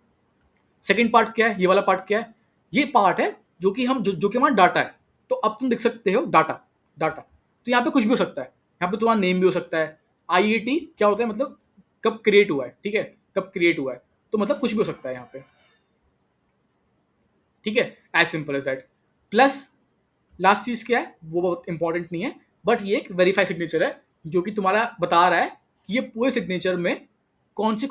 सेकेंड पार्ट क्या है, ये वाला पार्ट क्या है, ये पार्ट है जो कि हम जो कि हमारा डाटा है. तो अब तुम देख सकते हो डाटा, तो यहाँ पे कुछ भी हो सकता है. यहाँ पे तुम्हारा नेम भी हो सकता है. IET क्या होता है, मतलब कब क्रिएट हुआ है. ठीक है, कब क्रिएट हुआ है, तो मतलब कुछ भी हो सकता है यहाँ पे. ठीक है, as simple as that. Plus last चीज क्या है, वो बहुत इंपॉर्टेंट नहीं है, बट ये एक वेरीफाई सिग्नेचर है, जो कि तुम्हारा बता रहा है कि ये पूरे सिग्नेचर में कौन से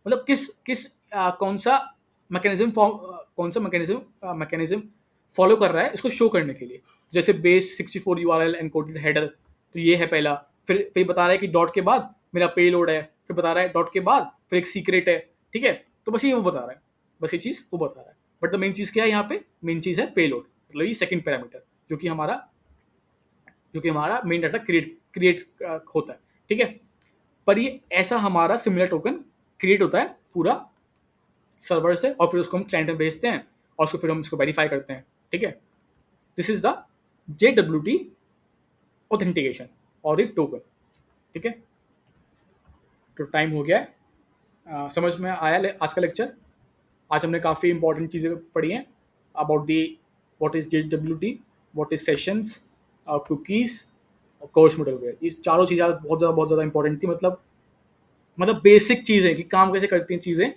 मतलब किस किस कौन सा मैकेनिज्म फॉलो कर रहा है इसको शो करने के लिए. जैसे बेस 64 URL एनकोडेड हेडर, तो ये है पहला. फिर बता रहा है कि डॉट के बाद मेरा पेलोड है, फिर बता रहा है डॉट के बाद फिर एक सीक्रेट है. ठीक है, तो बस ये वो बता रहा है, बस ये चीज़ वो बता रहा है. बट द मेन चीज़ क्या है यहाँ पे, मेन चीज़ है पेलोड. मतलब ये सेकंड पैरामीटर जो कि हमारा मेन डाटा क्रिएट होता है. ठीक है, पर ये ऐसा हमारा सिमिलर टोकन क्रिएट होता है पूरा सर्वर से, और फिर उसको हम क्लाइंट में भेजते हैं, और उसको फिर हम इसको वेरीफाई करते हैं. ठीक है, this is the JWT authentication और एक टोकन. ठीक है, तो टाइम हो गया है. समझ में आया आज का लेक्चर. आज हमने काफ़ी इंपॉर्टेंट चीज़ें पढ़ी हैं about the what is JWT, what is sessions, cookies और कोर्स मॉडलवेयर. ये चारों चीज़ें बहुत ज़्यादा इंपॉर्टेंट थी. मतलब बेसिक चीज़ें कि काम कैसे करती हैं चीज़ें.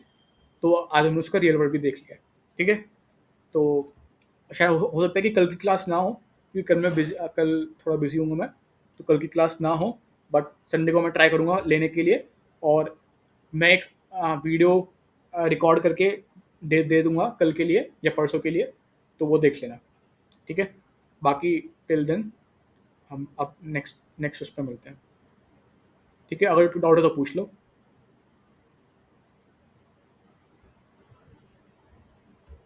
तो आज हमने उसका रियल वर्ल्ड भी देख लिया. ठीक है, तो शायद हो सकता है कि कल की क्लास ना हो, क्योंकि कल थोड़ा बिजी हूँगा मैं, तो कल की क्लास ना हो. बट संडे को मैं ट्राई करूँगा लेने के लिए, और मैं एक वीडियो रिकॉर्ड करके दे दूँगा कल के लिए या परसों के लिए, तो वो देख लेना. ठीक है, बाकी टिल देन हम अब नेक्स्ट उस पर मिलते हैं. ठीक है, अगर कोई डाउट है तो पूछ लो.